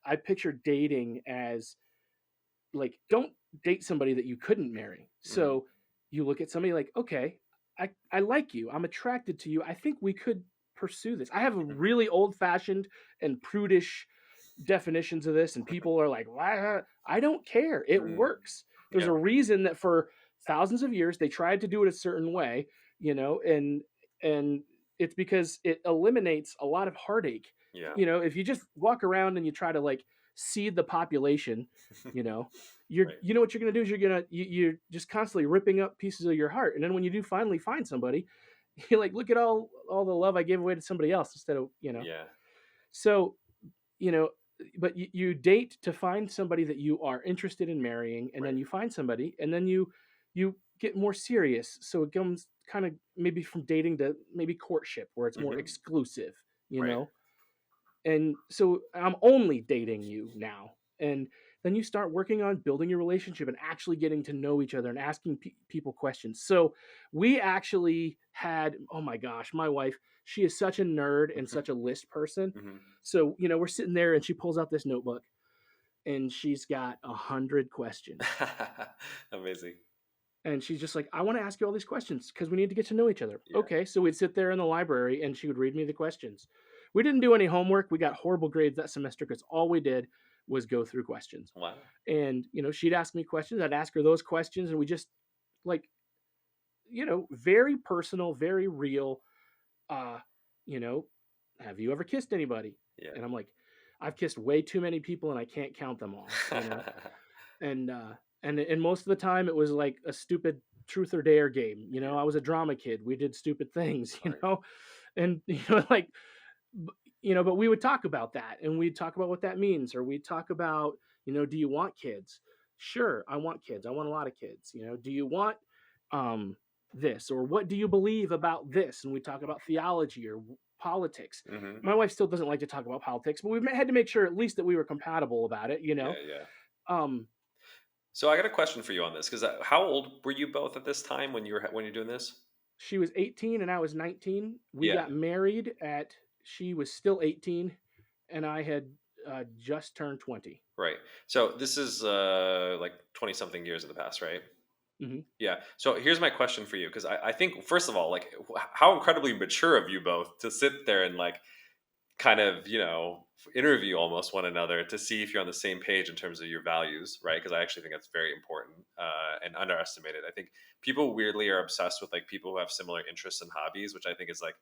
I picture dating as like, don't date somebody that you couldn't marry. Mhm. So you look at somebody like, okay, I like you, I'm attracted to you, I think we could pursue this. I have a Mhm. really old fashioned and prudish definitions of this, and people are like, why? I don't care, it Mm. works. There's Yeah. a reason that for thousands of years they tried to do it a certain way, and it's because it eliminates a lot of heartache. Yeah. If you just walk around and you try to like seed the population, you know Right. what you're going to do is you're just constantly ripping up pieces of your heart, and then when you do finally find somebody, you're like, look at all the love I gave away to somebody else instead of. Yeah. So you know but you date to find somebody that you are interested in marrying, and then Right. you find somebody, and then you get more serious, so it comes kind of maybe from dating to maybe courtship where it's more Mhm. exclusive, you Right. know and so I'm only dating you now. And then you start working on building your relationship and actually getting to know each other and asking people questions. So we actually had, oh my gosh, my wife, she is such a nerd and Mhm. such a list person. Mhm. So we're sitting there and she pulls out this notebook and she's got 100 questions. Amazing. And she's just like, I want to ask you all these questions because we need to get to know each other. Yeah. Okay. So we'd sit there in the library and she would read me the questions. We didn't do any homework. We got horrible grades that semester because all we did was go through questions. Wow. And, she'd ask me questions. I'd ask her those questions. And we just like, very personal, very real. Uh, you know, have you ever kissed anybody? Yeah. And I'm like, I've kissed way too many people and I can't count them all. And most of the time it was like a stupid truth or dare game. Yeah. I was a drama kid, we did stupid things. Right. And like, but we would talk about that, and we'd talk about what that means, or we'd talk about, do you want kids? Sure, I want kids, I want a lot of kids. Do you want um this, or what do you believe about this? And we talk about theology or politics. Mhm. My wife still doesn't like to talk about politics, but we had to make sure at least that we were compatible about it. Yeah, yeah. um So I got a question for you on this, 'cause, how old were you both at this time when you're doing this? She was 18 and I was 19. We Yeah. got married she was still 18 and I had just turned 20. Right. So this is, like 20 something years in the past, right? Hmm. Yeah. So here's my question for you, because I think, first of all, like, how incredibly mature of you both to sit there and, like, kind of, interview almost one another to see if you're on the same page in terms of your values, right? Because I actually think that's very important, and underestimated. I think people weirdly are obsessed with, like, people who have similar interests and hobbies, which I think is, like,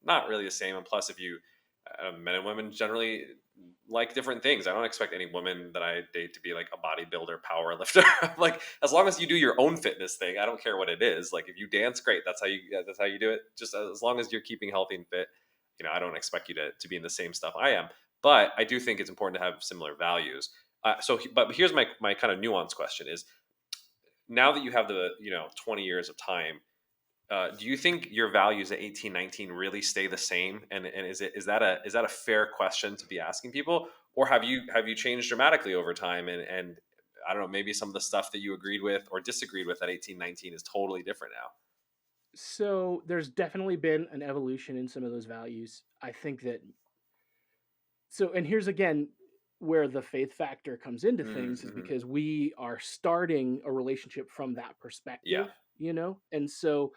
not really the same. And plus, if you, men and women generally like different things. I don't expect any woman that I date to be like a bodybuilder, power lifter. Like, as long as you do your own fitness thing, I don't care what it is. Like, if you dance, great. That's how you do it. Just as long as you're keeping healthy and fit, I don't expect you to be in the same stuff I am. But I do think it's important to have similar values. But here's my kind of nuanced question: is, now that you have the 20 years of time, do you think your values at 18, 19 really stay the same? And is that a fair question to be asking people, or have you changed dramatically over time? And I don't know, maybe some of the stuff that you agreed with or disagreed with at 18, 19 is totally different now. So there's definitely been an evolution in some of those values. I think that, and here's again where the faith factor comes into things, is Mm-hmm. because we are starting a relationship from that Yeah. perspective. And so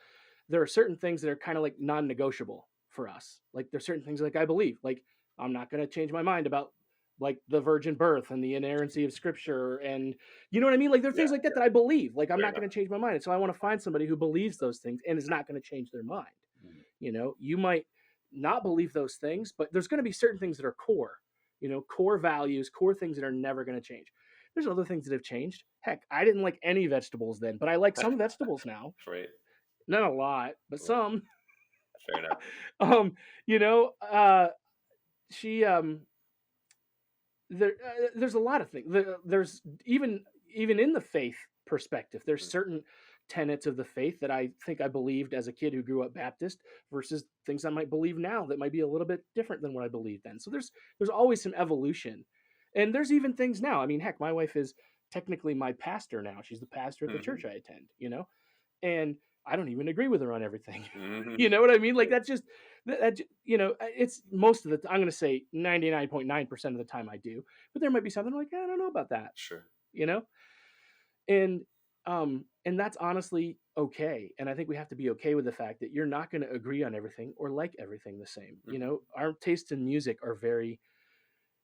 there are certain things that are kind of like non-negotiable for us. Like there's certain things like I believe, like I'm not going to change my mind about like the virgin birth and the inerrancy of scripture, and you know what I mean? Like there are Yeah. things like that that I believe. Like I'm Very not much. going to change my mind. And so I want to find somebody who believes those things and is not going to change their mind. Mhm. You might not believe those things, but there's going to be certain things that are core, core values, core things that are never going to change. There's other things that have changed. Heck, I didn't like any vegetables then, but I like some vegetables now. Right. Not a lot, but Right. some. Fair enough. um, you know, she there's a lot of things. There's even even in the faith perspective, there's Mhm. certain tenets of the faith that I think I believed as a kid who grew up Baptist versus things I might believe now that might be a little bit different than what I believed then. So there's always some evolution. And there's even things now. I mean, heck, my wife is technically my pastor now. She's the pastor at the Mhm. church I attend, and I don't even agree with her on everything. Mhm. You know what I mean? Like Right. that's just it's most of the I'm going to say 99.9% of the time I do, but there might be something like I don't know about that, Sure. you know? And and that's honestly okay. And I think we have to be okay with the fact that you're not going to agree on everything or like everything the same. Mhm. Our tastes in music are very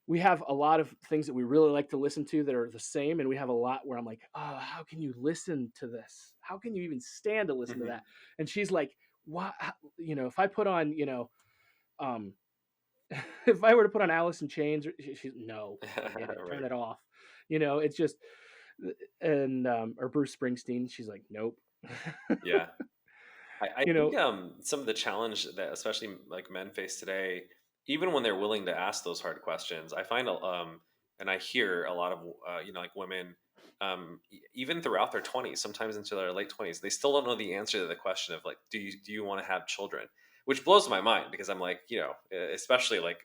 we have a lot of things that we really like to listen to that are the same, and we have a lot where I'm like, oh, how can you listen to this? How can you even stand to listen to Mhm. that? And she's like, what? If I put on, um if I were to put on Alice in Chains, she's no, forget it, turn Right. it off. It's just and or Bruce Springsteen, she's like, nope. Yeah. I you think know, some of the challenge that especially like men face today, even when they're willing to ask those hard questions, I find and I hear a lot of like women even throughout their 20s, sometimes into their late 20s, they still don't know the answer to the question of like do you want to have children, which blows my mind because I'm like, especially like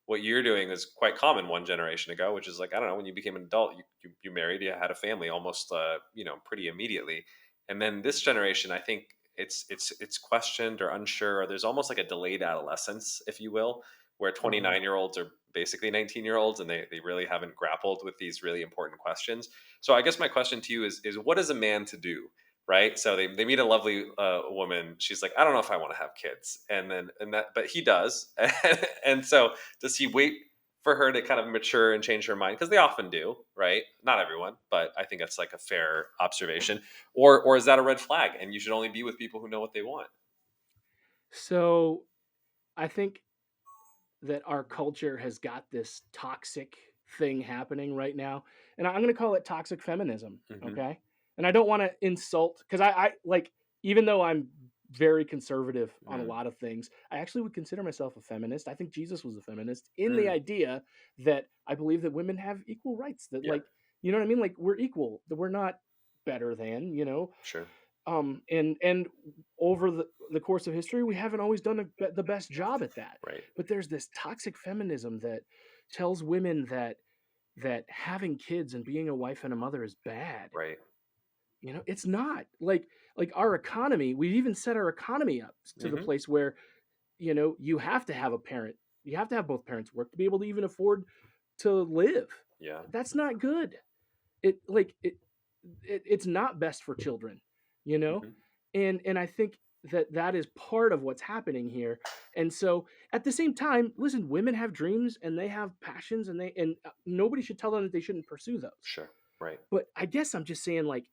what you're doing is quite common one generation ago, which is like, I don't know, when you became an adult, you married, you had a family almost pretty immediately. And then this generation, I think it's questioned or unsure, or there's almost like a delayed adolescence, if you will, where uh-huh. 29-year-olds are basically 19-year-olds and they really haven't grappled with these really important questions. So I guess my question to you is what is a man to do? Right. So they meet a lovely woman. She's like, I don't know if I want to have kids. But he does. And so does he wait for her to kind of mature and change her mind? Because they often do, right? Not everyone, but I think that's like a fair observation. Or is that a red flag and you should only be with people who know what they want? So I think that our culture has got this toxic thing happening right now, and I'm going to call it toxic feminism. Hmm. Okay, and I don't want to insult because I like even though I'm very conservative on a Mm. lot of things, I actually would consider myself a feminist. I think Jesus was a feminist in the Mm. idea that I believe that women have equal rights. That Yeah, like you know what I mean? Like we're equal. That we're not better than. sure. And over the course of history we haven't always done the best job at that, Right, but there's this toxic feminism that tells women that having kids and being a wife and a mother is bad. right. It's not like our economy, we've even set our economy up to the Hmm. place where you have to have a parent, you have to have both parents work to be able to even afford to live. Yeah. That's not good. It's not best for children, you know? Hmm. And I think that is part of what's happening here. And so at the same time, listen, women have dreams and they have passions and nobody should tell them that they shouldn't pursue those. Sure. Right. But I guess I'm just saying like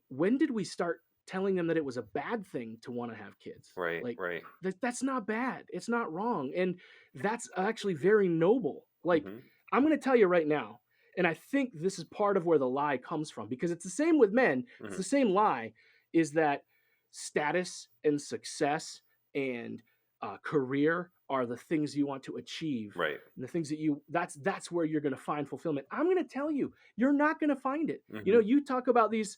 when did we start telling them that it was a bad thing to want to have kids? Right. Like Right. that's not bad. It's not wrong. And that's actually very noble. Like Hmm. I'm going to tell you right now, and I think this is part of where the lie comes from because it's the same with men. It's Hmm. the same lie is that status and success and career are the things you want to achieve Right. and the things that that's where you're going to find fulfillment. I'm going to tell you, you're not going to find it. Hmm. You talk about these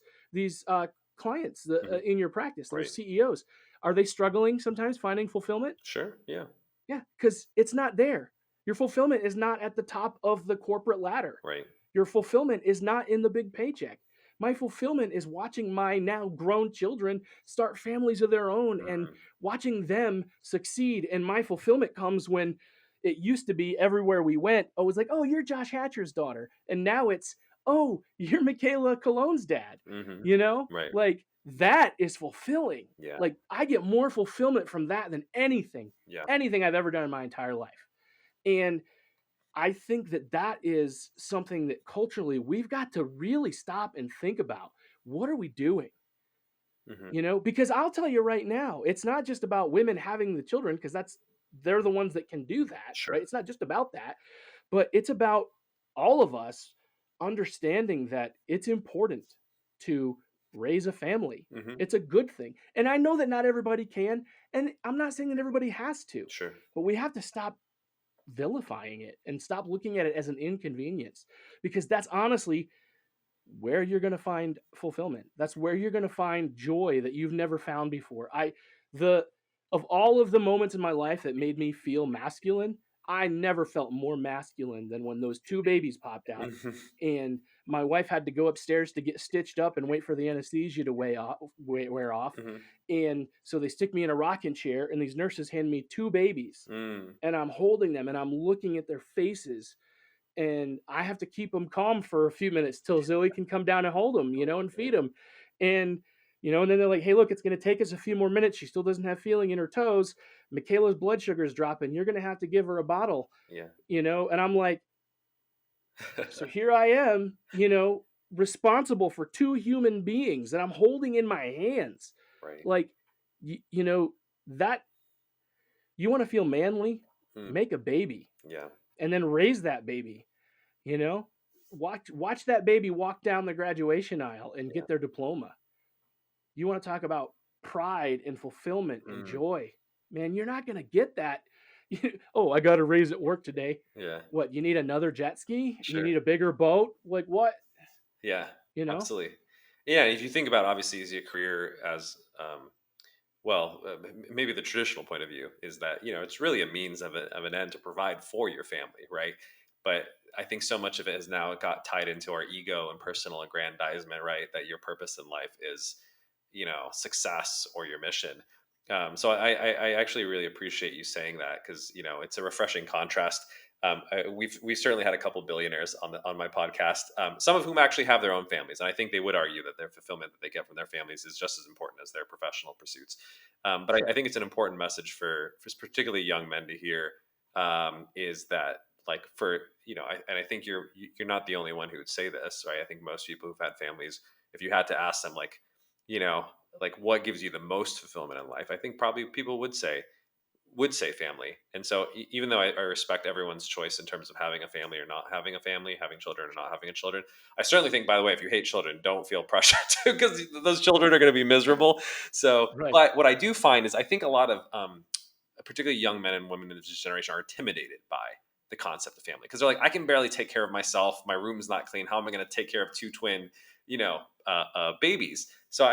clients Hmm. in your practice, they're Right. CEOs. Are they struggling sometimes finding fulfillment? Sure. Yeah. Yeah, because it's not there. Your fulfillment is not at the top of the corporate ladder. Right. Your fulfillment is not in the big paycheck. My fulfillment is watching my now grown children start families of their own and Hmm. watching them succeed. And my fulfillment comes when it used to be everywhere we went. Oh, it's like, oh, you're Josh Hatcher's daughter. And now it's, oh, you're Michaela Cologne's dad. Hmm. Right. Like that is fulfilling. Yeah. Like I get more fulfillment from that than Yeah. anything I've ever done in my entire life. And I think that is something that culturally we've got to really stop and think about. What are we doing? Hmm. Because I'll tell you right now, it's not just about women having the children, because they're the ones that can do that, right? Sure. It's not just about that, but it's about all of us understanding that it's important to raise a family. Hmm. It's a good thing. And I know that not everybody can, and I'm not saying that everybody has to, Sure. but we have to stop vilifying it and stop looking at it as an inconvenience, because that's honestly where you're going to find fulfillment. That's where you're going to find joy that you've never found before. The of all of the moments in my life that made me feel masculine, I never felt more masculine than when those two babies popped out and my wife had to go upstairs to get stitched up and wait for the anesthesia to wear off. Mhm. And so they stick me in a rocking chair and these nurses hand me two babies Mm. and I'm holding them and I'm looking at their faces and I have to keep them calm for a few minutes till Zoe can come down and hold them, and feed them. And, and then they're like, hey, look, it's going to take us a few more minutes. She still doesn't have feeling in her toes. Michaela's blood sugar is dropping. You're going to have to give her a bottle, Yeah. and I'm like, so here I am, responsible for two human beings that I'm holding in my hands. Right. Like, that you want to feel manly, Mm. make a baby Yeah. and then raise that baby. You know, watch that baby walk down the graduation aisle and Yeah. get their diploma. You want to talk about pride and fulfillment and Mm. joy. Man, you're not going to get that. Oh, I got a raise at work today. Yeah. What, you need another jet ski? You Sure. need a bigger boat? Like what? Yeah. You know? Absolutely. Yeah. If you think about obviously as your career as well, maybe the traditional point of view is that it's really a means of an end to provide for your family, right? But I think so much of it has now got tied into our ego and personal aggrandizement, right? That your purpose in life is, success or your mission. So I actually really appreciate you saying that because it's a refreshing contrast. We've certainly had a couple billionaires on my podcast, some of whom actually have their own families, and I think they would argue that their fulfillment that they get from their families is just as important as their professional pursuits. But I Sure. think it's an important message for particularly young men to hear, is that like for and I think you're not the only one who would say this, right? I think most people who've had families, if you had to ask them you know like what gives you the most fulfillment in life, I think probably people would say family. And so even though I respect everyone's choice in terms of having a family or not having a family, having children or not having a children, I certainly think, by the way, if you hate children, don't feel pressure to, because those children are going to be miserable. So, Right. but what I do find is I think a lot of particularly young men and women in this generation are intimidated by the concept of family because they're like, I can barely take care of myself. My room's not clean. How am I going to take care of two twin, babies? So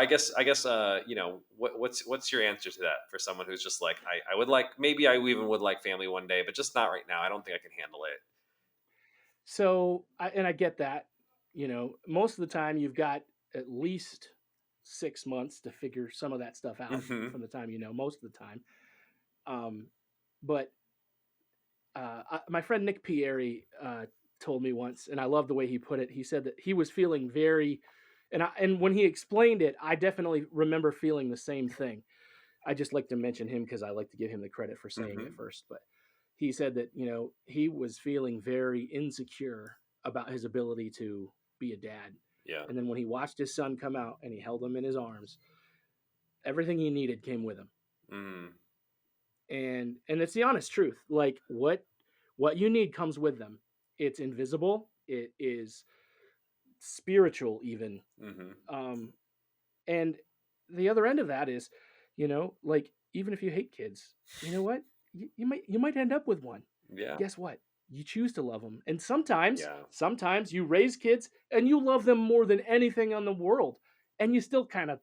what's your answer to that for someone who's just like, I would like, maybe I even would like family one day, but just not right now. I don't think I can handle So, I get that, most of the time you've got at least 6 months to figure some of that stuff it. out Hmm. from the time, most of the time. Um, but my friend Nick Pieri told me once, and I love the way he put it. He said that he was feeling very, and when he explained it, I definitely remember feeling the same thing. I just like to mention him because I like to give him the credit for saying it Hmm. first. But he said that he was feeling very insecure about his ability to be a dad, Yeah. and then when he watched his son come out and he held him in his arms, everything he needed came with him. Mm. And it's the honest truth. Like what you need comes with them. It's invisible, it is spiritual even. Hmm. um and the other end of that is, like, even if you hate kids, you know what, you might end up with one. Yeah. Guess what, you choose to love them, and sometimes Yeah. sometimes you raise kids and you love them more than anything on the world, and you still kind of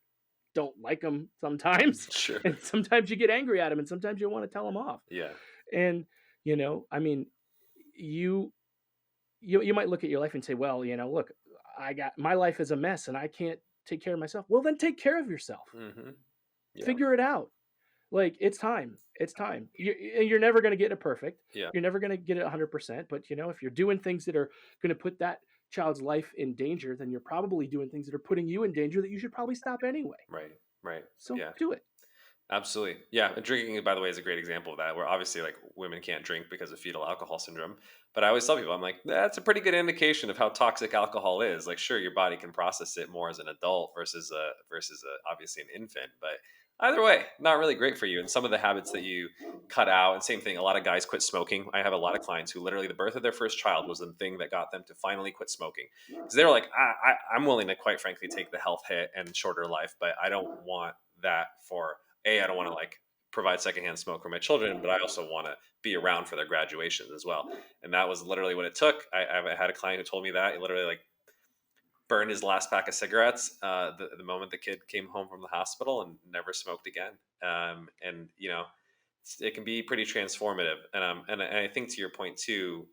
don't like them sometimes. Sure. And sometimes you get angry at them and sometimes you want to tell them off. Yeah. And I mean, you you might look at your life and say, well, look, I got my life is a mess and I can't take care of myself. Well, then take care of yourself. Hmm. Yeah. Figure it out. Like, it's time. It's time. You're never going to get it perfect. Yeah. You're never going to get it 100%. But if you're doing things that are going to put that child's life in danger, then you're probably doing things that are putting you in danger that you should probably stop anyway. Right. Right. So Yeah. do it. Absolutely. Yeah. And drinking, by the way, is a great example of that, where obviously like women can't drink because of fetal alcohol syndrome. But I always tell people, I'm like, that's a pretty good indication of how toxic alcohol is. Like, sure, your body can process it more as an adult versus obviously an infant, but either way, not really great for you. And some of the habits that you cut out, and same thing, a lot of guys quit smoking. I have a lot of clients who literally the birth of their first child was the thing that got them to finally quit smoking. Because they were like, I'm willing to quite frankly take the health hit and shorter life, but I don't want that for I don't want to like provide secondhand smoke for my children, but I also want to be around for their graduations as well. And that was literally what it took. I had a client who told me that he literally like burned his last pack of cigarettes the moment the kid came home from the hospital and never smoked again. And it can be pretty transformative. And I think to your point too,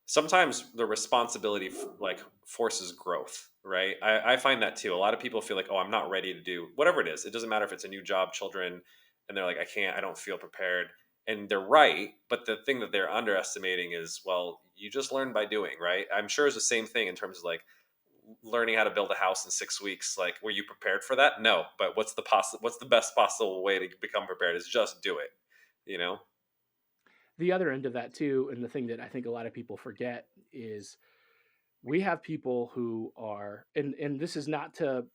sometimes the responsibility like forces growth, right? I find that too. A lot of people feel like, oh, I'm not ready to do whatever it is. It doesn't matter if it's a new job, children, and they're like, I don't feel prepared. And they're right. But the thing that they're underestimating is, well, you just learn by doing, right? I'm sure it's the same thing in terms of like learning how to build a house in 6 weeks. Like, were you prepared for that? No. But what's the best possible way to become prepared is just do it, you know? The other end of that too, and the thing that I think a lot of people forget is we have people who are, and this is not to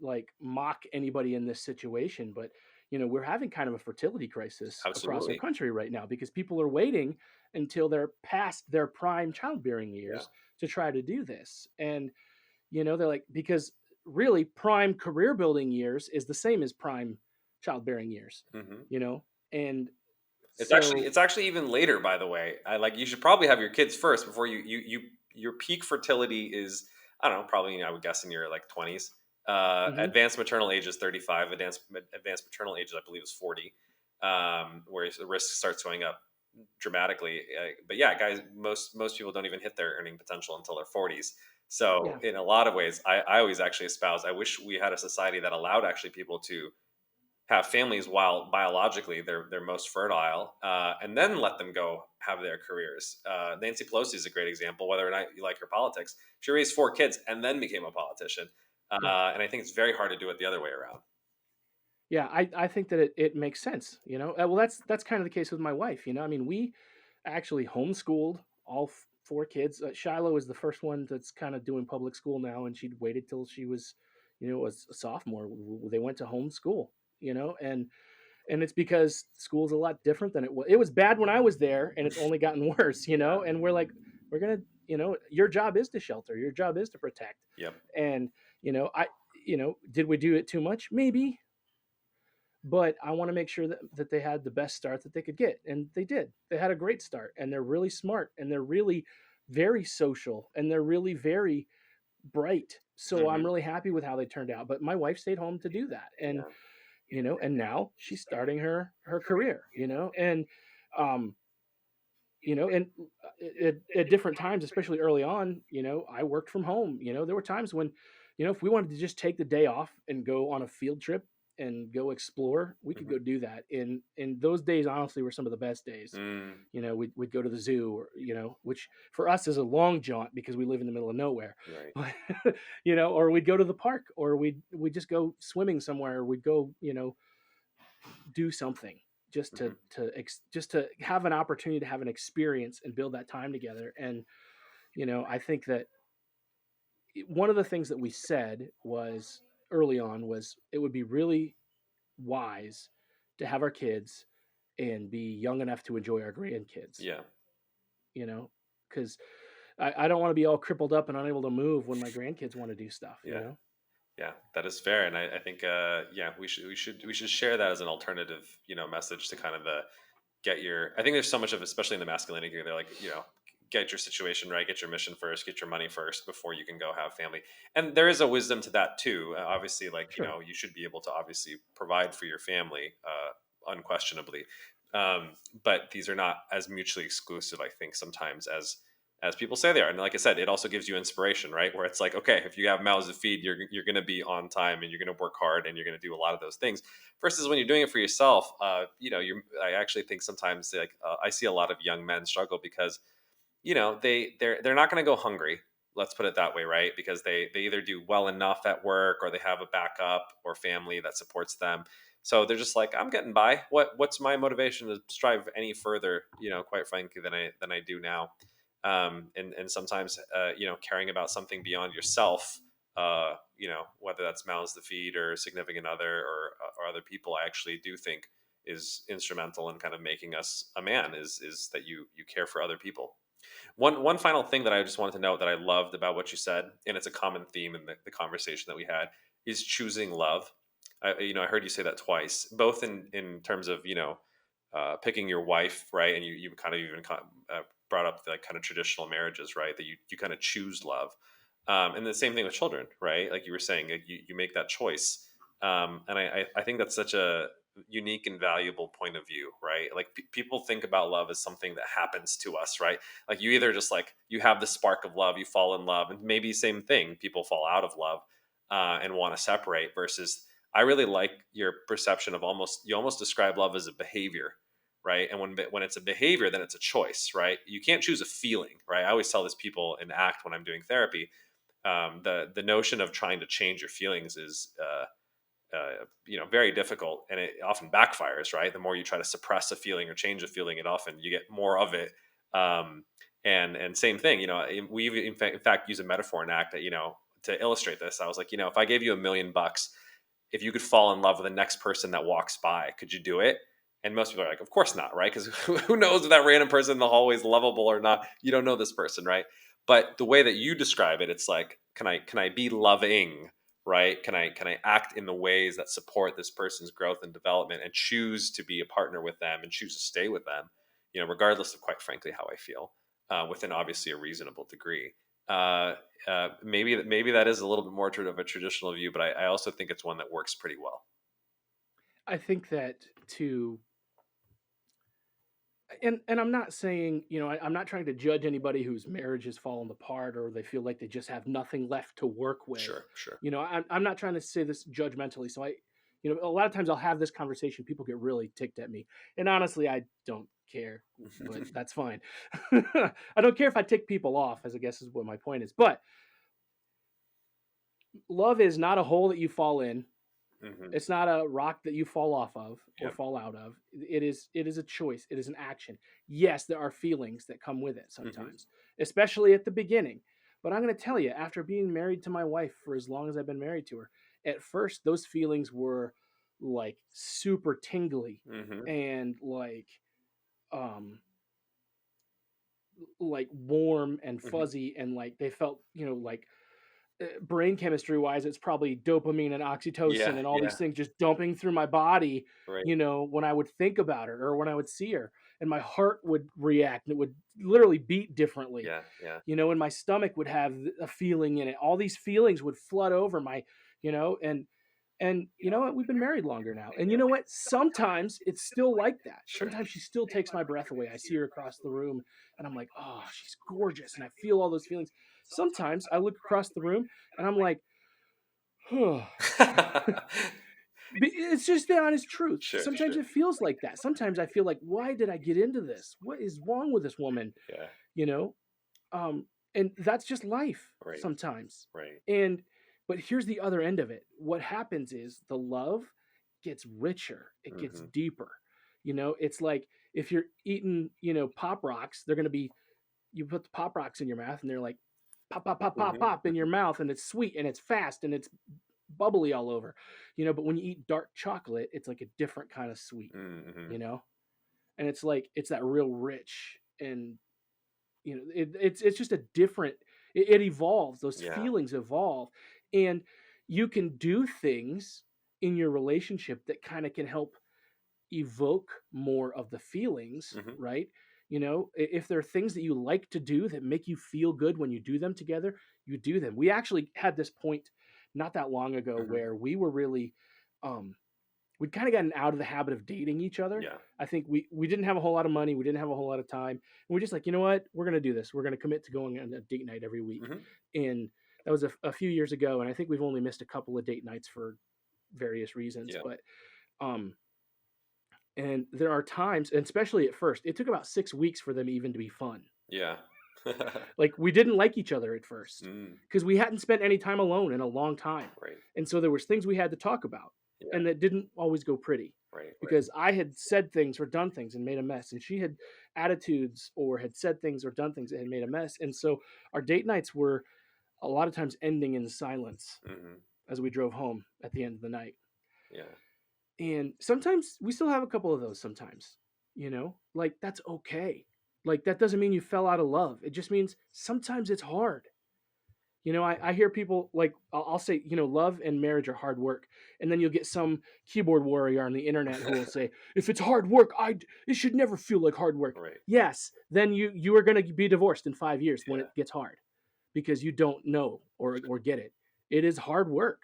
like mock anybody in this situation, but we're having kind of a fertility crisis across our Absolutely. country right now because people are waiting until they're past their prime childbearing Yeah. years to try to do this. And they're like, because really prime career building years is the same as prime childbearing years, Hmm. you know and It's actually so it's actually even later, by the way. I like you should probably have your kids first before your peak fertility is, I don't know, probably, I would guess in your like 20s. mhm, Advanced maternal age is 35. Advanced paternal age, I believe, is 40. Whereas the risk starts going up dramatically. But yeah, guys, most people don't even hit their earning potential until their 40s. So yeah, in a lot of ways, I always actually espouse. I wish we had a society that allowed actually people to have families while biologically they're most fertile, and then let them go have their careers. Nancy Pelosi is a great example. Whether or not you like her politics, she raised 4 kids and then became a politician. yeah. And I think it's very hard to do it the other way around. Yeah, I think that it makes sense, well, that's kind of the case with my wife, I mean, we actually homeschooled all 4 kids. Shiloh is the first one that's kind of doing public school now, and she'd waited till she was, a sophomore. They went to homeschool, and it's because school's a lot different than it was. It was bad when I was there, and it's only gotten worse, Yeah. and we're like, we're gonna, your job is to shelter, your job is to protect, Yep. and I, did we do it too much? Maybe, but I want to make sure that they had the best start that they could get. And they did. They had a great start, and they're really smart, and they're really very social, and they're really very bright. So I'm Hmm. really happy with how they turned out. But my wife stayed home to do that. And, Yeah. and now she's starting her career, and, um, and at different times, especially early on, I worked from home. There were times when, if we wanted to just take the day off and go on a field trip and go explore, we could Hmm. go do that. And those days, honestly, were some of the best days. Mm, We'd go to the zoo, or, which for us is a long jaunt because we live in the middle of nowhere. right. But, or we'd go to the park, or we'd just go swimming somewhere, or we'd go, do something just to Hmm. just to have an opportunity to have an experience and build that time together. And I think that one of the things that we said was early on was it would be really wise to have our kids and be young enough to enjoy our grandkids, Yeah. you know because I don't want to be all crippled up and unable to move when my grandkids want to do stuff, Yeah. Yeah, that is fair, and I think yeah, we should share that as an alternative, message to kind of the get your. I think there's so much of, especially in the masculinity, they're like, get your situation right, get your mission first, get your money first before you can go have family. And there is a wisdom to that too. Obviously, like, Sure. you should be able to obviously provide for your family, unquestionably. Um, but these are not as mutually exclusive, I think, sometimes as people say they are. And like I said, it also gives you inspiration, right? Where it's like, okay, if you have mouths to feed, you're going to be on time and you're going to work hard and you're going to do a lot of those things. Versus when you're doing it for yourself, I actually think sometimes like I see a lot of young men struggle because they're not going to go hungry. Let's put it that way, right? Because they either do well enough at work or they have a backup or family that supports them. So they're just like, I'm getting by. What's my motivation to strive any further? Quite frankly, than I do now. And sometimes caring about something beyond yourself. Whether that's mouths to feed or significant other or other people, I actually do think is instrumental in kind of making us a man. Is that you care for other people. One final thing that I just wanted to note that I loved about what you said, and it's a common theme in the conversation that we had, is choosing love. I heard you say that twice, both in terms of picking your wife, right? And you kind of even brought up the, like, kind of traditional marriages, right? That you kind of choose love, and the same thing with children, right? Like you were saying, like you make that choice, and I think that's such a unique and valuable point of view, right? Like people think about love as something that happens to us, right? Like you either just like you have the spark of love, you fall in love, and maybe same thing, people fall out of love and want to separate. Versus, I really like your perception of almost you almost describe love as a behavior, right? And when it's a behavior, then it's a choice, right? You can't choose a feeling, right? I always tell this people in ACT when I'm doing therapy, the notion of trying to change your feelings is very difficult, and it often backfires, right? The more you try to suppress a feeling or change a feeling, it often you get more of it. um, and same thing, we even in fact use a metaphor in ACT that, to illustrate this. I was like, if I gave you $1 million, if you could fall in love with the next person that walks by, could you do it? And most people are like, of course not, right? Because who knows if that random person in the hallway is lovable or not? You don't know this person, right? But the way that you describe it, it's like, can I be loving, right? Can I act in the ways that support this person's growth and development, and choose to be a partner with them and choose to stay with them, regardless of, quite frankly, how I feel, within obviously a reasonable degree. Uh, maybe that is a little bit more of a traditional view, but I also think it's one that works pretty well. I think that to and I'm not saying, I'm not trying to judge anybody whose marriage has fallen apart or they feel like they just have nothing left to work with. Sure, sure. I'm not trying to say this judgmentally. So a lot of times I'll have this conversation, people get really ticked at me, and honestly, I don't care, but that's fine. I don't care if I tick people off, as I guess is what my point is. But love is not a hole that you fall in. Hmm. It's not a rock that you fall off of or Yeah. fall out of. It is a choice. It is an action. Yes, there are feelings that come with it Hmm. sometimes, especially at the beginning. But I'm going to tell you, after being married to my wife for as long as I've been married to her, at first those feelings were like super tingly Hmm. and um like warm and Hmm. fuzzy, and like they felt, like brain chemistry wise, it's probably dopamine and oxytocin Yeah, and all yeah. these things just dumping through my body, Right. when I would think about her or when I would see her, and my heart would react and it would literally beat differently, Yeah, yeah. and my stomach would have a feeling in it. All these feelings would flood over my, and you know what? We've been married longer now. And you know what? Sometimes it's still like that. Sure. Sometimes she still takes my breath away. I see her across the room and I'm like, oh, she's gorgeous. And I feel all those feelings. Sometimes I look across the room and I'm like, oh. It's just the honest truth. Sure, Sometimes sure. it feels like that. Sometimes I feel like, why did I get into this? What is wrong with this woman? Yeah. You know? um and that's just life Right. sometimes. Right. And but here's the other end of it. What happens is the love gets richer, it gets Hmm. deeper. It's like if you're eating, pop rocks, they're going to be, you put the pop rocks in your mouth and they're like pop pop pop pop Hmm. pop in your mouth, and it's sweet and it's fast and it's bubbly all over. But when you eat dark chocolate, it's like a different kind of sweet, Hmm. you know and it's like it's that real rich, and it's just a different, it evolves, those Yeah. feelings evolve. And you can do things in your relationship that kind of can help evoke more of the feelings, Hmm. right? If there are things that you like to do that make you feel good when you do them together, you do them. We actually had this point not that long ago Hmm. where we were really, um we'd kind of gotten out of the habit of dating each other. Yeah. I think we didn't have a whole lot of money. We didn't have a whole lot of time. And we're just like, you know what? We're going to do this. We're going to commit to going on a date night every week. Hmm. And that was a few years ago. And I think we've only missed a couple of date nights for various reasons. Yeah. But, and there are times, and especially at first, it took about 6 weeks for them even to be fun. Yeah. Like we didn't like each other at first Mm. because we hadn't spent any time alone in a long time. Right. And so there was things we had to talk about, Yeah. and that didn't always go pretty Right. Right. because I had said things or done things and made a mess, and she had attitudes or had said things or done things that had made a mess. And so our date nights were a lot of times ending in silence Hmm. as we drove home at the end of the night. Yeah. And sometimes we still have a couple of those sometimes, like that's okay. Like that doesn't mean you fell out of love. It just means sometimes it's hard. You know, I hear people like, I'll say, love and marriage are hard work. And then you'll get some keyboard warrior on the internet who will say, if it's hard work, it should never feel like hard work. Right. Yes, then you are going to be divorced in 5 years when Yeah. it gets hard because you don't know or get it. It is hard work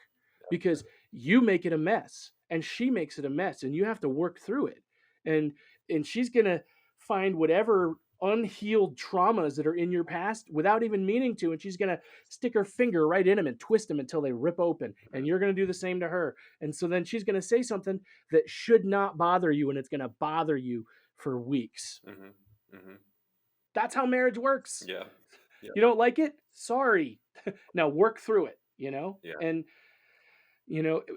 because you make it a mess and she makes it a mess and you have to work through it. And she's going to find whatever unhealed traumas that are in your past without even meaning to, and she's going to stick her finger right in them and twist them until they rip open, and you're going to do the same to her. And so then she's going to say something that should not bother you, and it's going to bother you for weeks. Mm-hmm. Mm-hmm. That's how marriage works. Yeah. Yeah. You don't like it? Sorry. Now work through it, Yeah. and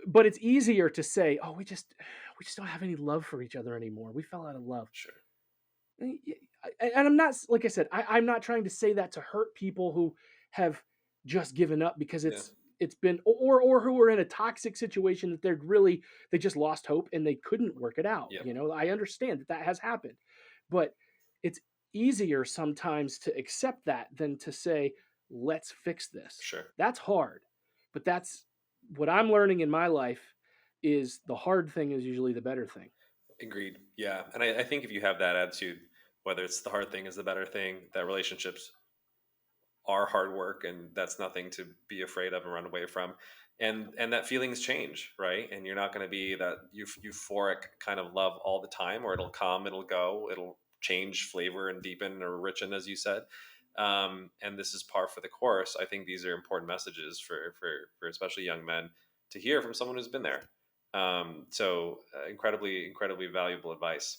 but it's easier to say, oh, we just don't have any love for each other anymore, we fell out of love. Sure. And I'm not, like I said, I'm not trying to say that to hurt people who have just given up because Yeah. it's been, or who are in a toxic situation that they just lost hope and they couldn't work it out. Yep. I understand that has happened, but it's easier sometimes to accept that than to say, let's fix this. Sure. That's hard, but that's what I'm learning in my life, is the hard thing is usually the better thing. Agreed. Yeah. And I think if you have that attitude, whether it's the hard thing is the better thing, that relationships are hard work and that's nothing to be afraid of and run away from. And that feelings change, right? And you're not going to be that euphoric kind of love all the time, or it'll come, it'll go, it'll change flavor and deepen or richen, as you said. And this is par for the course. I think these are important messages for especially young men to hear from someone who's been there. So incredibly valuable advice.